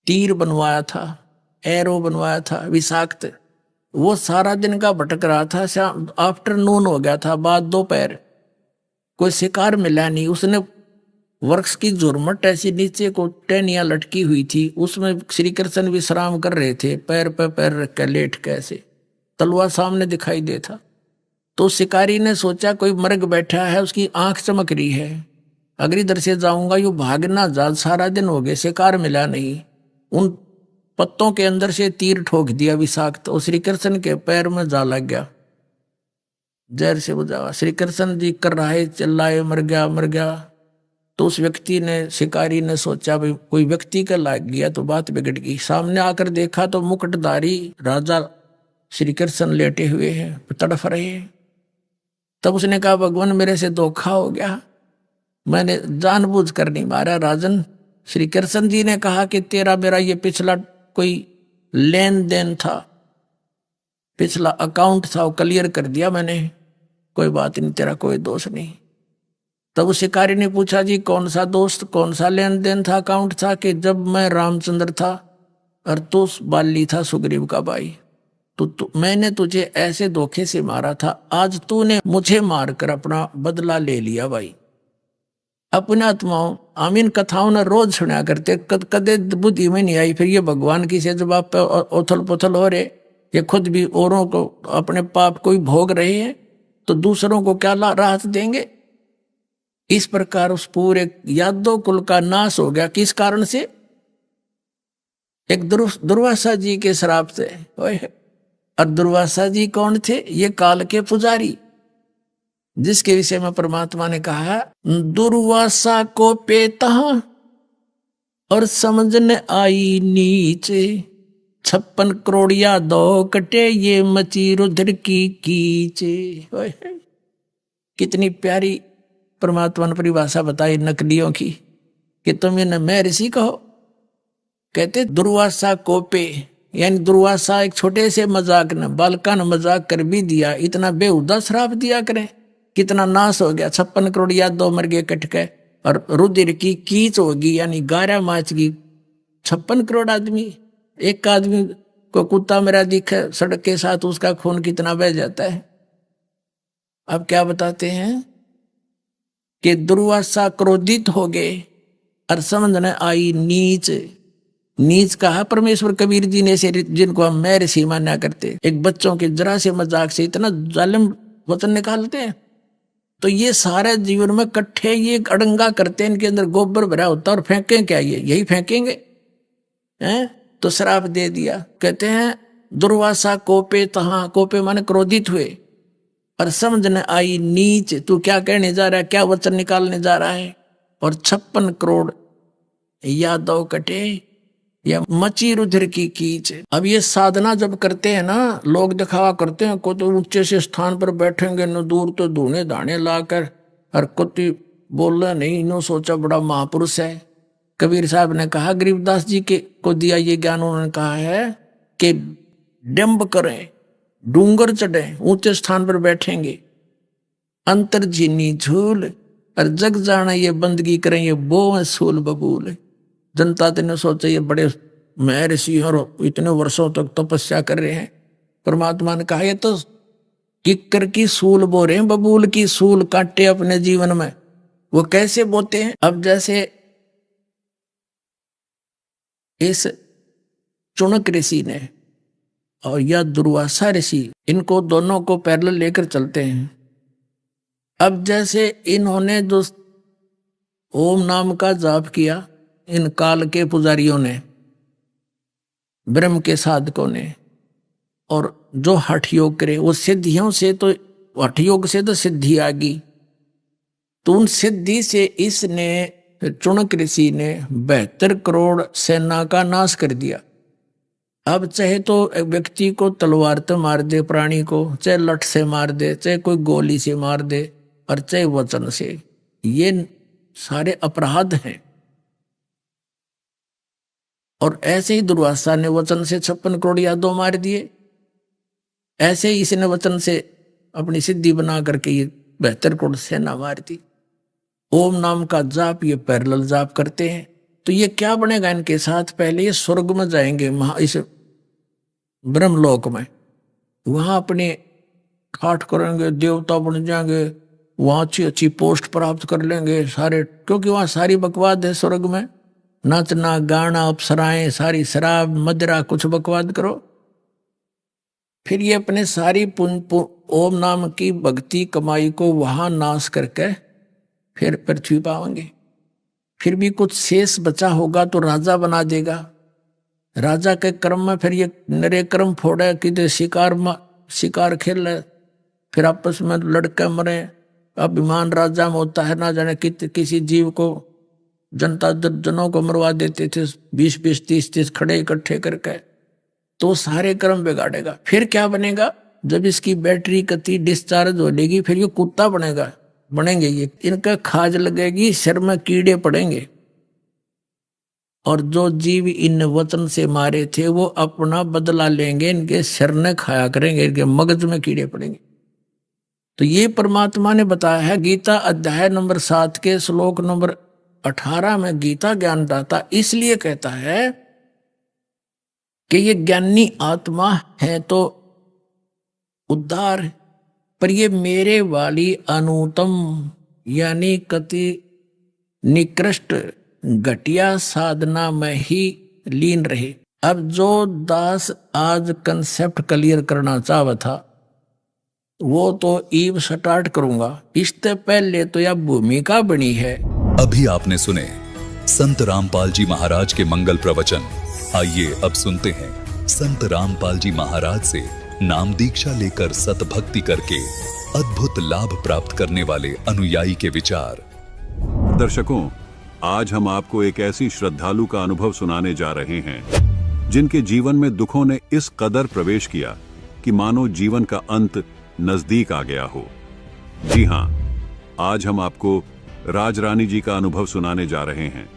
तीर बनवाया था, एरो बनवाया था विषाक्त, वो सारा दिन का भटक रहा था। शाम आफ्टरनून हो गया था, बाद दोपहर, कोई शिकार मिला नहीं। उसने वृक्ष की झुरमट ऐसी नीचे को टहनियां लटकी हुई थी, उसमें श्री कृष्ण विश्राम कर रहे थे, पैर पे पैर रख कर लेट कैसे, तलवार सामने दिखाई देता। तो शिकारी ने सोचा कोई मर्ग बैठा है, उसकी आंख चमक रही है, अगर इधर से जाऊंगा यू भागना जा, सारा दिन हो गए शिकार मिला नहीं। उन पत्तों के अंदर से तीर ठोक दिया विषाक्त, तो श्री कृष्ण के पैर में जा लग गया, जहर से बुझावा। श्री कृष्ण जी कर रहे चिल्लाए, मर गया मर गया। तो उस व्यक्ति ने, शिकारी ने सोचा भाई कोई व्यक्ति का लाग गया तो बात बिगड़ गई। सामने आकर देखा तो मुकुटधारी राजा श्री कृष्ण लेटे हुए हैं, तड़फ रहे हैं। तब उसने कहा भगवान मेरे से धोखा हो गया, मैंने जानबूझकर नहीं मारा। राजन, श्री कृष्ण जी ने कहा कि तेरा मेरा ये पिछला कोई लेन देन था, पिछला अकाउंट था, वो क्लियर कर दिया मैंने, कोई बात नहीं, तेरा कोई दोष नहीं। तब उस शिकारी ने पूछा जी कौन सा दोस्त, कौन सा लेन देन था, अकाउंट था? कि जब मैं रामचंद्र था और तू बाली था सुग्रीव का भाई, तो मैंने तुझे ऐसे धोखे से मारा था, आज तूने मुझे मारकर अपना बदला ले लिया भाई। अपने आत्माओं हम इन कथाओं ने रोज सुना करते, कदे बुद्धि में नहीं आई। फिर ये भगवान की से जब आप उथल पुथल हो रहे, ये खुद भी औरों को अपने पाप को भी भोग रहे हैं, तो दूसरों को क्या राहत देंगे? इस प्रकार उस पूरे यादव कुल का नाश हो गया। किस कारण से? एक दुर्वासा जी के श्राप से। और दुर्वासा जी कौन थे? ये काल के पुजारी, जिसके विषय में परमात्मा ने कहा दुर्वासा को पेता और समझने आई नीचे, 56 करोड़ यादव कटे ये मची रुद्र की कीचे। कितनी प्यारी परमात्मा ने परिभाषा बताई नकलियों की कि तुम इन्हें मैं ऋषि कहो। कहते दुर्वासा कोपे, यानी दुर्वासा एक छोटे से मजाक ने, बालका ने मजाक कर भी दिया, इतना बेहुदा श्राप दिया करें, कितना नाश हो गया। 56 करोड़ यादव मर गए कट के, और रुधिर की कीच होगी, यानी 11 मार्च की 56 करोड़ आदमी। एक आदमी को कुत्ता मेरा दिखे सड़क के साथ, उसका खून कितना बह जाता है। अब क्या बताते हैं कि दुर्वासा क्रोधित हो गए और समझने आई नीच। नीच कहा परमेश्वर कबीर जी ने, से जिनको हम मैं ऋषि माना करते, एक बच्चों के जरा से मजाक से इतना जालिम वचन निकालते हैं। तो ये सारे जीवन में कट्ठे ये अड़ंगा करते हैं, इनके अंदर गोबर भरा होता है, और फेंकें क्या? ये यही फेंकेंगे हैं? तो श्राप दे दिया। कहते हैं दुर्वासा कोपे तहां, कोपे माने क्रोधित हुए, और समझने आई नीच। तू क्या कहने जा रहा है, क्या वचन निकालने जा रहा है? और 56 करोड़ यादव कटे या मची रुधिर की कीच। अब ये साधना जब करते हैं ना, लोग दिखावा करते हैं, को तो ऊंचे से स्थान पर बैठेंगे न, दूर तो धूने दाने लाकर, और कुत्ती बोल रहा नहीं, इन्हों सोचा बड़ा महापुरुष है। कबीर साहब ने कहा, गरीबदास जी के को दिया ये ज्ञान, उन्होंने कहा है कि डंब करें, डूंगर चढ़े, ऊंचे स्थान पर बैठेंगे, अंतर झीनी झूल, और जग जाना ये बंदगी करें, ये बो सूल बबूल। जनता ने सोचा ये बड़े महर्षि और इतने वर्षों तक तपस्या कर रहे हैं। परमात्मा ने कहा ये तो किक्कर की सूल बो रहे हैं, बबूल की सूल काटे अपने जीवन में। वो कैसे बोते हैं? अब जैसे इस चुनक ऋषि ने और या दुर्वासा ऋषि, इनको दोनों को पैरेलल लेकर चलते हैं। अब जैसे इन्होंने जो ओम नाम का जाप किया, इन काल के पुजारियों ने, ब्रह्म के साधकों ने, और जो हठ योग करे वो सिद्धियों से, तो हठ योग से तो सिद्धि आ गई, तो उन सिद्धि से इसने चुणक ऋषि ने 72 करोड़ सेना का नाश कर दिया। अब चाहे तो व्यक्ति को तलवार से मार दे, प्राणी को चाहे लठ से मार दे, चाहे कोई गोली से मार दे, और चाहे वचन से, ये सारे अपराध हैं। और ऐसे ही दुर्वासा ने वचन से 56 करोड़ यादव मार दिए, ऐसे ही इसने वचन से अपनी सिद्धि बना करके ये 72 करोड़ सेना मार दी। ओम नाम का जाप ये पैरेलल जाप करते हैं, तो ये क्या बनेगा इनके साथ? पहले ये स्वर्ग में जाएंगे, इस ब्रह्मलोक में, वहां अपने खाट करेंगे, देवता बन जाएंगे, वहां अच्छी अच्छी पोस्ट प्राप्त कर लेंगे सारे, क्योंकि वहां सारी बकवाद है स्वर्ग में, नाचना गाना अप्सराएं, सारी शराब मदिरा, कुछ बकवाद करो। फिर ये अपने सारी ओम नाम की भक्ति कमाई को वहां नाश करके फिर पृथ्वी पाएंगे। फिर भी कुछ शेष बचा होगा तो राजा बना देगा। राजा के क्रम में फिर ये नरे क्रम फोड़े, कि शिकार खेले, फिर आपस में लड़के मरे। अभिमान राजा में होता है, ना जाने किसी जीव को, जनता जनों को मरवा देते थे 20-20, 30-30 खड़े इकट्ठे करके, तो सारे क्रम बिगाड़ेगा। फिर क्या बनेगा? जब इसकी बैटरी कति डिस्चार्ज हो लेगी, फिर ये कुत्ता बनेंगे ये, इनका खाज लगेगी, सिर में कीड़े पड़ेंगे, और जो जीव इन वचन से मारे थे वो अपना बदला लेंगे, इनके सिर ने खाया करेंगे, इनके मगज में कीड़े पड़ेंगे। तो ये परमात्मा ने बताया है गीता अध्याय नंबर 7 के श्लोक नंबर 18 में। गीता ज्ञानदाता इसलिए कहता है कि ये ज्ञानी आत्मा है तो उद्धार, पर ये मेरे वाली अनुत्तम यानी कति निकृष्ट घटिया साधना में ही लीन रहे। अब जो दास आज कंसेप्ट क्लियर करना चाहता था वो तो ईव स्टार्ट करूंगा, इससे पहले तो यह भूमिका बनी है। अभी आपने सुने संत रामपाल जी महाराज के मंगल प्रवचन। आइए अब सुनते हैं संत रामपाल जी महाराज से नाम दीक्षा लेकर सतभक्ति करके अद्भुत लाभ प्राप्त करने वाले अनुयायी के विचार। दर्शकों, आज हम आपको एक ऐसी श्रद्धालु का अनुभव सुनाने जा रहे हैं जिनके जीवन में दुखों ने इस कदर प्रवेश किया कि मानो जीवन का अंत नजदीक आ गया हो। जी हां, आज हम आपको राजरानी जी का अनुभव सुनाने जा रहे हैं,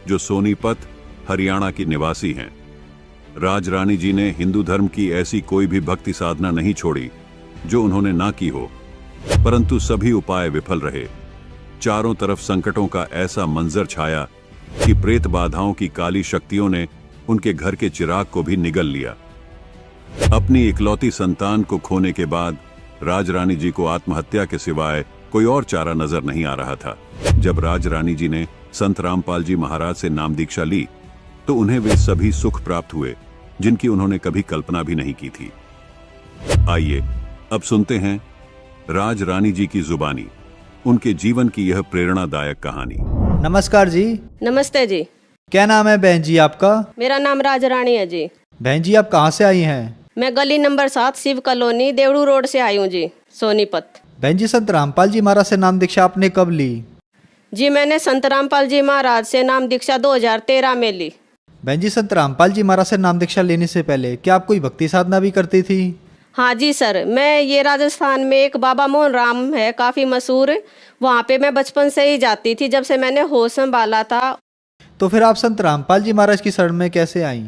जो सोनीपत हरियाणा की निवासी हैं। राजरानी जी ने हिंदू धर्म की ऐसी कोई भी भक्ति साधना नहीं छोड़ी जो उन्होंने ना की हो, परंतु सभी उपाय विफल रहे। चारों तरफ संकटों का ऐसा मंजर छाया कि प्रेत बाधाओं की काली शक्तियों ने उनके घर के चिराग को भी निगल लिया। अपनी इकलौती संतान को खोने के बाद राजरानी जी को आत्महत्या के सिवाय कोई और चारा नजर नहीं आ रहा था। जब राजरानी जी ने संत रामपाल जी महाराज से नाम दीक्षा ली तो उन्हें वे सभी सुख प्राप्त हुए जिनकी उन्होंने कभी कल्पना भी नहीं की थी। आइए अब सुनते हैं राजरानी जी की जुबानी उनके जीवन की यह प्रेरणादायक कहानी। नमस्कार जी। नमस्ते जी। क्या नाम है बहन जी आपका? मेरा नाम राजरानी है जी। बहन जी आप कहाँ से आई हैं? मैं गली नंबर 7 शिव कॉलोनी देवड़ू रोड से आई हूँ जी, सोनीपत। बहन जी संत रामपाल जी महाराज से नाम दीक्षा आपने कब ली? जी मैंने संत रामपाल जी महाराज से नाम दीक्षा 2013 में ली। बहन जी संत रामपाल जी महाराज से नाम दीक्षा लेने से पहले क्या आप कोई भक्ति साधना भी करती थी? हाँ जी सर, मैं ये राजस्थान में एक बाबा मोहन राम है काफ़ी मशहूर, वहाँ पे मैं बचपन से ही जाती थी जब से मैंने होश संभाला था। तो फिर आप संत रामपाल जी महाराज की शरण में कैसे आई?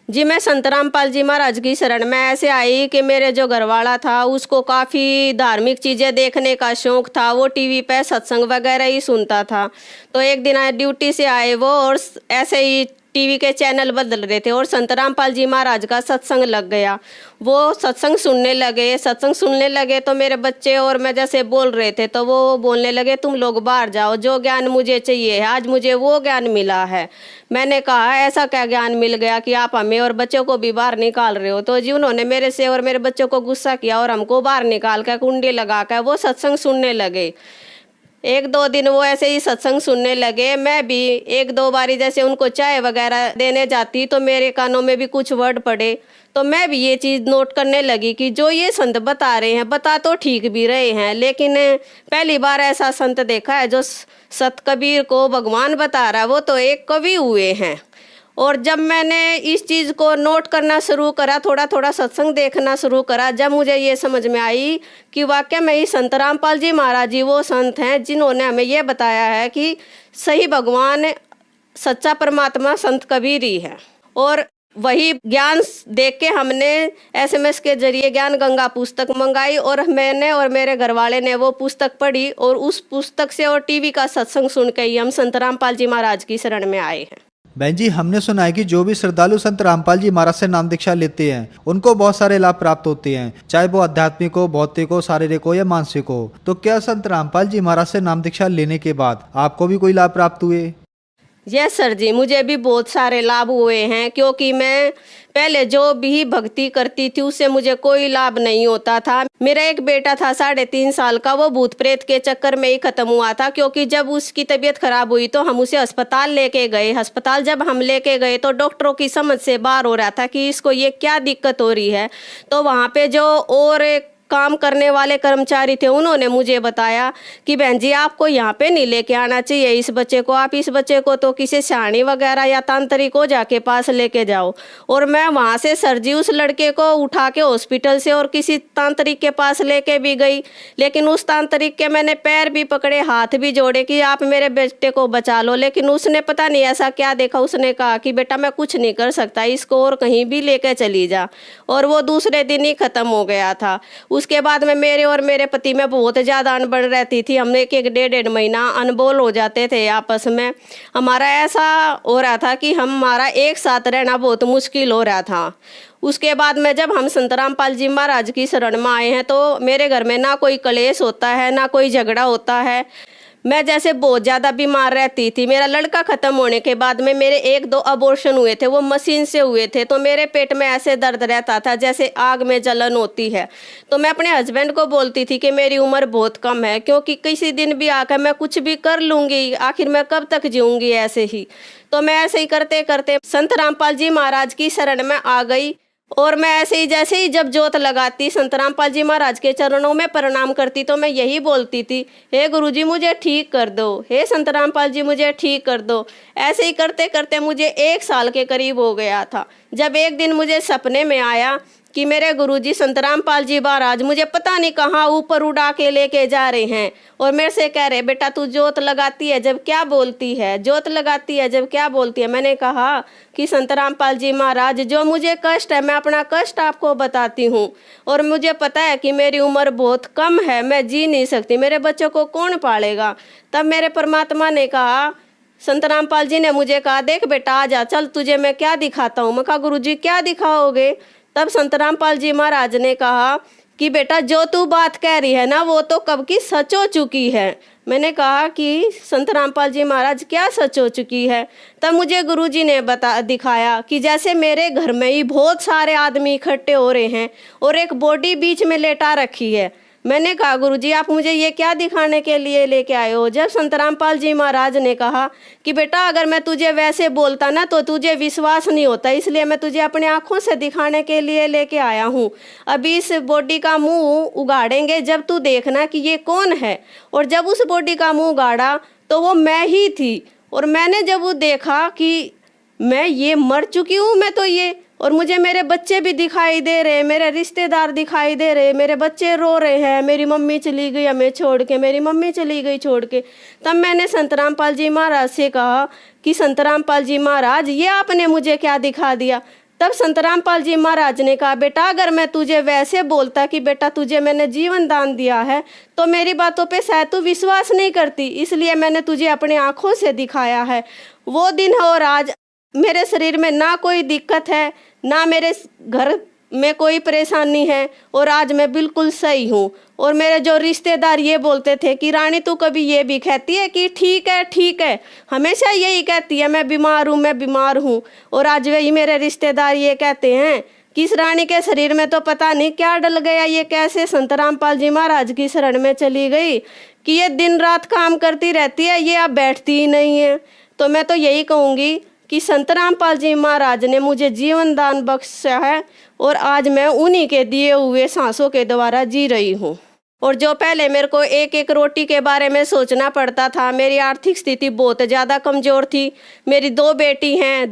जी मैं संत रामपाल जी महाराज की शरण में ऐसे आई कि मेरे जो घरवाला था उसको काफ़ी धार्मिक चीज़ें देखने का शौक़ था, वो टीवी पे सत्संग वगैरह ही सुनता था। तो एक दिन ड्यूटी से आए वो और ऐसे ही टीवी के चैनल बदल रहे थे और संत रामपाल जी महाराज का सत्संग लग गया। वो सत्संग सुनने लगे तो मेरे बच्चे और मैं जैसे बोल रहे थे तो वो बोलने लगे तुम लोग बाहर जाओ, जो ज्ञान मुझे चाहिए है आज मुझे वो ज्ञान मिला है। मैंने कहा ऐसा क्या ज्ञान मिल गया कि आप हमें और बच्चों को भी बाहर निकाल रहे हो। तो जी उन्होंने मेरे से और मेरे बच्चों को गुस्सा किया और हमको बाहर निकाल कर कुंडी लगा कर वो सत्संग सुनने लगे। 1-2 दिन वो ऐसे ही सत्संग सुनने लगे। मैं भी 1-2 बारी जैसे उनको चाय वगैरह देने जाती तो मेरे कानों में भी कुछ वर्ड पड़े, तो मैं भी ये चीज़ नोट करने लगी कि जो ये संत बता रहे हैं बता तो ठीक भी रहे हैं, लेकिन पहली बार ऐसा संत देखा है जो सत कबीर को भगवान बता रहा है, वो तो एक कवि हुए हैं। और जब मैंने इस चीज़ को नोट करना शुरू करा, थोड़ा थोड़ा सत्संग देखना शुरू करा, जब मुझे ये समझ में आई कि वाकई में ही संत रामपाल जी महाराज जी वो संत हैं जिन्होंने हमें ये बताया है कि सही भगवान सच्चा परमात्मा संत कबीर ही है। और वही ज्ञान देख के हमने SMS के जरिए ज्ञान गंगा पुस्तक मंगाई और मैंने और मेरे घर वाले ने वो पुस्तक पढ़ी और उस पुस्तक से और टीवी का सत्संग सुन के ही हम संत रामपाल जी महाराज की शरण में आए हैं। बहन जी, हमने सुना है कि जो भी श्रद्धालु संत रामपाल जी महाराज से नाम दीक्षा लेते हैं उनको बहुत सारे लाभ प्राप्त होते हैं, चाहे वो आध्यात्मिक हो, भौतिक हो, शारीरिक हो या मानसिक हो। तो क्या संत रामपाल जी महाराज से नाम दीक्षा लेने के बाद आपको भी कोई लाभ प्राप्त हुए? यस सर जी, मुझे भी बहुत सारे लाभ हुए हैं, क्योंकि मैं पहले जो भी भक्ति करती थी उससे मुझे कोई लाभ नहीं होता था। मेरा एक बेटा था 3.5 साल का, वो भूत प्रेत के चक्कर में ही खत्म हुआ था, क्योंकि जब उसकी तबीयत खराब हुई तो हम उसे अस्पताल लेके गए। अस्पताल जब हम लेके गए तो डॉक्टरों की समझ से बाहर हो रहा था कि इसको ये क्या दिक्कत हो रही है। तो वहाँ पे जो और काम करने वाले कर्मचारी थे उन्होंने मुझे बताया कि बहन जी आपको यहाँ पे नहीं लेके आना चाहिए इस बच्चे को, आप इस बच्चे को तो किसी सियाणी वगैरह या तांत्रिक को जाके पास लेके जाओ। और मैं वहाँ से सर जी उस लड़के को उठा के हॉस्पिटल से और किसी तांत्रिक के पास लेके भी गई, लेकिन उस तांत्रिक के मैंने पैर भी पकड़े, हाथ भी जोड़े कि आप मेरे बेटे को बचा लो, लेकिन उसने पता नहीं ऐसा क्या देखा, उसने कहा कि बेटा मैं कुछ नहीं कर सकता, इसको और कहीं भी लेके चली जा। और वो दूसरे दिन ही खत्म हो गया था। उसके बाद में मेरे और मेरे पति में बहुत ज़्यादा अनबन रहती थी। हमने एक 1.5 महीना अनबोल हो जाते थे आपस में। हमारा ऐसा हो रहा था कि हमारा एक साथ रहना बहुत मुश्किल हो रहा था। उसके बाद में जब हम संत रामपाल जी महाराज की शरण में आए हैं तो मेरे घर में ना कोई कलेश होता है, ना कोई झगड़ा होता है। मैं जैसे बहुत ज़्यादा बीमार रहती थी। मेरा लड़का ख़त्म होने के बाद में मेरे 1-2 अबॉर्शन हुए थे, वो मशीन से हुए थे, तो मेरे पेट में ऐसे दर्द रहता था जैसे आग में जलन होती है। तो मैं अपने हस्बैंड को बोलती थी कि मेरी उम्र बहुत कम है, क्योंकि किसी दिन भी आकर मैं कुछ भी कर लूँगी, आखिर मैं कब तक जीऊँगी ऐसे ही। तो मैं ऐसे ही करते करते संत रामपाल जी महाराज की शरण में आ गई। और मैं ऐसे ही जैसे ही जब जोत लगाती संत रामपाल जी महाराज के चरणों में प्रणाम करती तो मैं यही बोलती थी, हे गुरुजी मुझे ठीक कर दो, हे संत रामपाल जी मुझे ठीक कर दो। ऐसे ही करते करते मुझे 1 साल के करीब हो गया था, जब एक दिन मुझे सपने में आया कि मेरे गुरुजी संत रामपाल जी महाराज मुझे पता नहीं कहाँ ऊपर उड़ा के लेके जा रहे हैं और मेरे से कह रहे बेटा तू जोत लगाती है जब क्या बोलती है, जोत लगाती है जब क्या बोलती है। मैंने कहा कि संत रामपाल जी महाराज जो मुझे कष्ट है मैं अपना कष्ट आपको बताती हूँ, और मुझे पता है कि मेरी उम्र बहुत कम है, मैं जी नहीं सकती, मेरे बच्चों को कौन पालेगा। तब मेरे परमात्मा ने कहा, संत रामपाल जी ने मुझे कहा देख बेटा आ जा, चल तुझे मैं क्या दिखाता हूँ। मैं कहा गुरुजी क्या दिखाओगे। तब संत रामपाल जी महाराज ने कहा कि बेटा जो तू बात कह रही है ना वो तो कब की सच हो चुकी है। मैंने कहा कि संत रामपाल जी महाराज क्या सच हो चुकी है। तब मुझे गुरुजी ने दिखाया कि जैसे मेरे घर में ही बहुत सारे आदमी इकट्ठे हो रहे हैं और एक बॉडी बीच में लेटा रखी है। मैंने कहा गुरुजी आप मुझे ये क्या दिखाने के लिए लेके आए हो। जब संत रामपाल जी महाराज ने कहा कि बेटा अगर मैं तुझे वैसे बोलता ना तो तुझे विश्वास नहीं होता, इसलिए मैं तुझे अपने आँखों से दिखाने के लिए लेके आया हूँ। अभी इस बॉडी का मुंह उगाड़ेंगे, जब तू देखना कि ये कौन है। और जब उस बॉडी का मुंह उगाड़ा तो वो मैं ही थी। और मैंने जब वो देखा कि मैं ये मर चुकी हूँ, मैं तो ये, और मुझे मेरे बच्चे भी दिखाई दे रहे, मेरे रिश्तेदार दिखाई दे रहे, मेरे बच्चे रो रहे हैं, मेरी मम्मी चली गई हमें छोड़ के, मेरी मम्मी चली गई छोड़ के। तब मैंने संत रामपाल जी महाराज से कहा कि संत रामपाल जी महाराज ये आपने मुझे क्या दिखा दिया। तब संत रामपाल जी महाराज ने कहा बेटा अगर मैं तुझे वैसे बोलता कि बेटा तुझे मैंने जीवन दान दिया है तो मेरी बातों पे शायद तू विश्वास नहीं करती, इसलिए मैंने तुझे अपने आँखों से दिखाया है। वो दिन और आज मेरे शरीर में ना कोई दिक्कत है, ना मेरे घर में कोई परेशानी है और आज मैं बिल्कुल सही हूँ। और मेरे जो रिश्तेदार ये बोलते थे कि रानी तू कभी ये भी कहती है कि ठीक है ठीक है, हमेशा यही कहती है मैं बीमार हूँ मैं बीमार हूँ। और आज वही मेरे रिश्तेदार ये कहते हैं कि इस रानी के शरीर में तो पता नहीं क्या डल गया, ये कैसे संत रामपाल जी महाराज की शरण में चली गई कि ये दिन रात काम करती रहती है, ये अब बैठती ही नहीं है। तो मैं तो यही कहूँगी कि संत रामपाल जी महाराज ने मुझे जीवन दान बख्शा है और आज मैं उन्हीं के दिए हुए सांसों के द्वारा जी रही हूँ। और जो पहले मेरे को एक एक रोटी के बारे में सोचना पड़ता था, मेरी आर्थिक स्थिति बहुत ज़्यादा कमज़ोर थी। मेरी दो बेटी हैं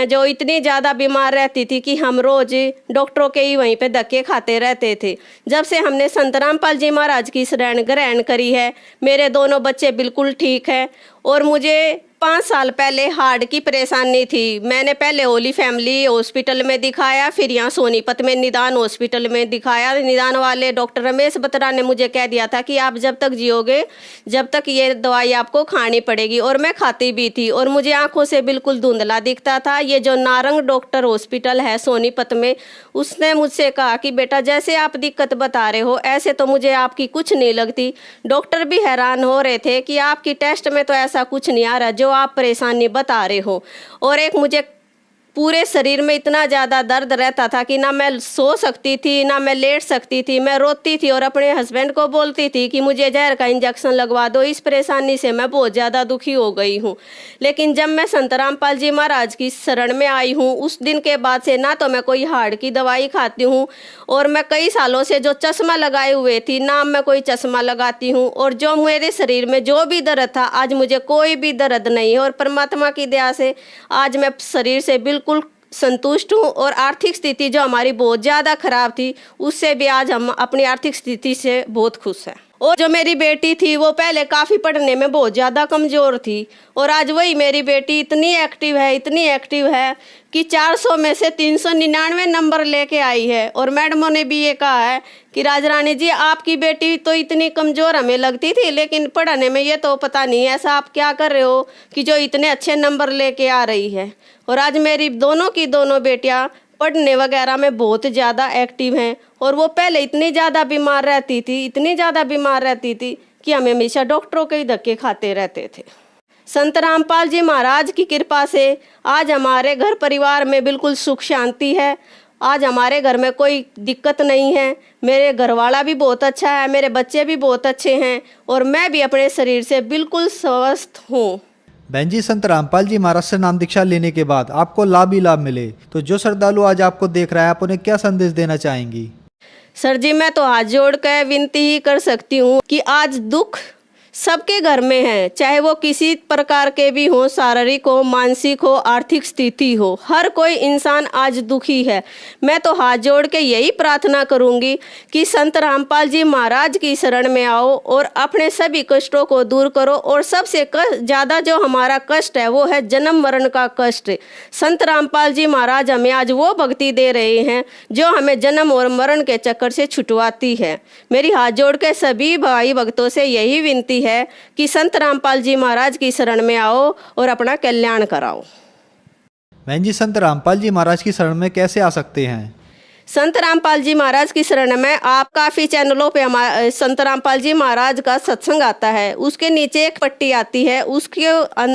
जो इतनी ज़्यादा बीमार रहती थी कि हम रोज़ डॉक्टरों के ही वहीं पे धक्के खाते रहते थे। जब से हमने संत रामपाल जी महाराज की शरण ग्रहण करी है, मेरे दोनों बच्चे बिल्कुल ठीक हैं। और मुझे 5 साल पहले हार्ट की परेशानी थी। मैंने पहले होली फैमिली हॉस्पिटल में दिखाया, फिर यहाँ सोनीपत में निदान हॉस्पिटल में दिखाया। निदान वाले डॉक्टर रमेश बत्रा ने मुझे कह दिया था कि आप जब तक जियोगे जब तक ये दवाई आपको खानी पड़ेगी। और मैं खाती भी थी और मुझे आंखों से बिल्कुल धुंधला दिखता था। ये जो नारंग डॉक्टर हॉस्पिटल है सोनीपत में, उसने मुझसे कहा कि बेटा जैसे आप दिक्कत बता रहे हो ऐसे तो मुझे आपकी कुछ नहीं लगती। डॉक्टर भी हैरान हो रहे थे कि आपकी टेस्ट में तो ऐसा कुछ नहीं आ रहा जो आप परेशानी बता रहे हो। और एक मुझे पूरे शरीर में इतना ज़्यादा दर्द रहता था कि ना मैं सो सकती थी ना मैं लेट सकती थी। मैं रोती थी और अपने हस्बैंड को बोलती थी कि मुझे जहर का इंजेक्शन लगवा दो, इस परेशानी से मैं बहुत ज़्यादा दुखी हो गई हूँ। लेकिन जब मैं संत रामपाल जी महाराज की शरण में आई हूँ उस दिन के बाद से ना तो मैं कोई हार्ट की दवाई खाती हूँ और मैं कई सालों से जो चश्मा लगाए हुए थी ना मैं कोई चश्मा लगाती हूँ। और जो मेरे शरीर में जो भी दर्द था आज मुझे कोई भी दर्द नहीं है। और परमात्मा की दया से आज मैं शरीर से बिल्कुल संतुष्ट हूँ। और आर्थिक स्थिति जो हमारी बहुत ज़्यादा खराब थी उससे भी आज हम अपनी आर्थिक स्थिति से बहुत खुश हैं। और जो मेरी बेटी थी वो पहले काफ़ी पढ़ने में बहुत ज़्यादा कमज़ोर थी और आज वही मेरी बेटी इतनी एक्टिव है कि 400 में से 399 नंबर लेके आई है। और मैडमों ने भी ये कहा है कि राजरानी जी आपकी बेटी तो इतनी कमज़ोर हमें लगती थी लेकिन पढ़ने में ये तो पता नहीं ऐसा आप क्या कर रहे हो कि जो इतने अच्छे नंबर लेके आ रही है। और आज मेरी दोनों की दोनों बेटियाँ पढ़ने वगैरह में बहुत ज़्यादा एक्टिव हैं। और वो पहले इतनी ज़्यादा बीमार रहती थी कि हम हमेशा डॉक्टरों के ही धक्के खाते रहते थे। संत रामपाल जी महाराज की कृपा से आज हमारे घर परिवार में बिल्कुल सुख शांति है। आज हमारे घर में कोई दिक्कत नहीं है। मेरे घरवाला भी बहुत अच्छा है, मेरे बच्चे भी बहुत अच्छे हैं और मैं भी अपने शरीर से बिल्कुल स्वस्थ हूँ। बहन जी, संत रामपाल जी महाराज से नाम दीक्षा लेने के बाद आपको लाभ ही लाभ मिले, तो जो श्रद्धालु आज आपको देख रहा है आप उन्हें क्या संदेश देना चाहेंगी? सर जी, मैं तो हाथ जोड़ कर विनती ही कर सकती हूँ कि आज दुख सबके घर में है, चाहे वो किसी प्रकार के भी हो, शारीरिक हो, मानसिक हो, आर्थिक स्थिति हो, हर कोई इंसान आज दुखी है। मैं तो हाथ जोड़ के यही प्रार्थना करूंगी कि संत रामपाल जी महाराज की शरण में आओ और अपने सभी कष्टों को दूर करो। और सबसे ज़्यादा जो हमारा कष्ट है वो है जन्म मरण का कष्ट। संत रामपाल जी महाराज हमें आज वो भक्ति दे रहे हैं जो हमें जन्म और मरण के चक्कर से छुटवाती है। मेरी हाथ जोड़ के सभी भाई भक्तों से यही विनती है कि संत रामपाल जी महाराज की शरण में आओ और अपना कल्याण कराओ। बहन जी, संत रामपाल जी महाराज की शरण में कैसे आ सकते हैं? संत रामपाल जी महाराज की शरण में आप काफ़ी चैनलों पे हमारे संत रामपाल जी महाराज का सत्संग आता है, उसके नीचे एक पट्टी आती है, उसके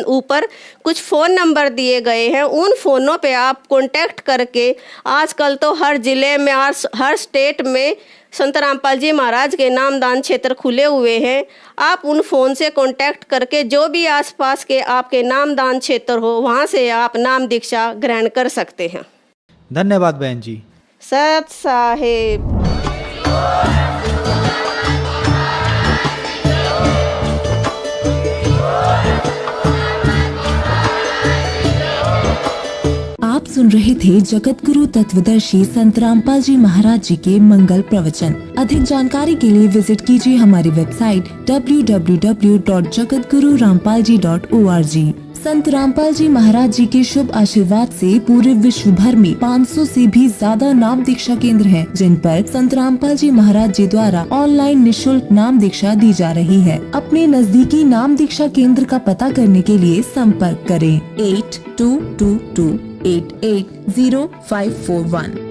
ऊपर कुछ फ़ोन नंबर दिए गए हैं। उन फ़ोनों पे आप कांटेक्ट करके, आजकल तो हर ज़िले में हर स्टेट में संत रामपाल जी महाराज के नामदान क्षेत्र खुले हुए हैं। आप उन फ़ोन से कांटेक्ट करके जो भी आसपास के आपके नामदान क्षेत्र हो वहाँ से आप नाम दीक्षा ग्रहण कर सकते हैं। धन्यवाद बहन जी। सत साहेब। आप सुन रहे थे जगत गुरु तत्वदर्शी संत रामपाल जी महाराज जी के मंगल प्रवचन। अधिक जानकारी के लिए विजिट कीजिए हमारी वेबसाइट www.jagatgururampalji.org। संत रामपाल जी महाराज जी के शुभ आशीर्वाद से पूरे विश्व भर में 500 से भी ज्यादा नाम दीक्षा केंद्र हैं, जिन पर संत रामपाल जी महाराज जी द्वारा ऑनलाइन निशुल्क नाम दीक्षा दी जा रही है। अपने नजदीकी नाम दीक्षा केंद्र का पता करने के लिए संपर्क करें 8222880541।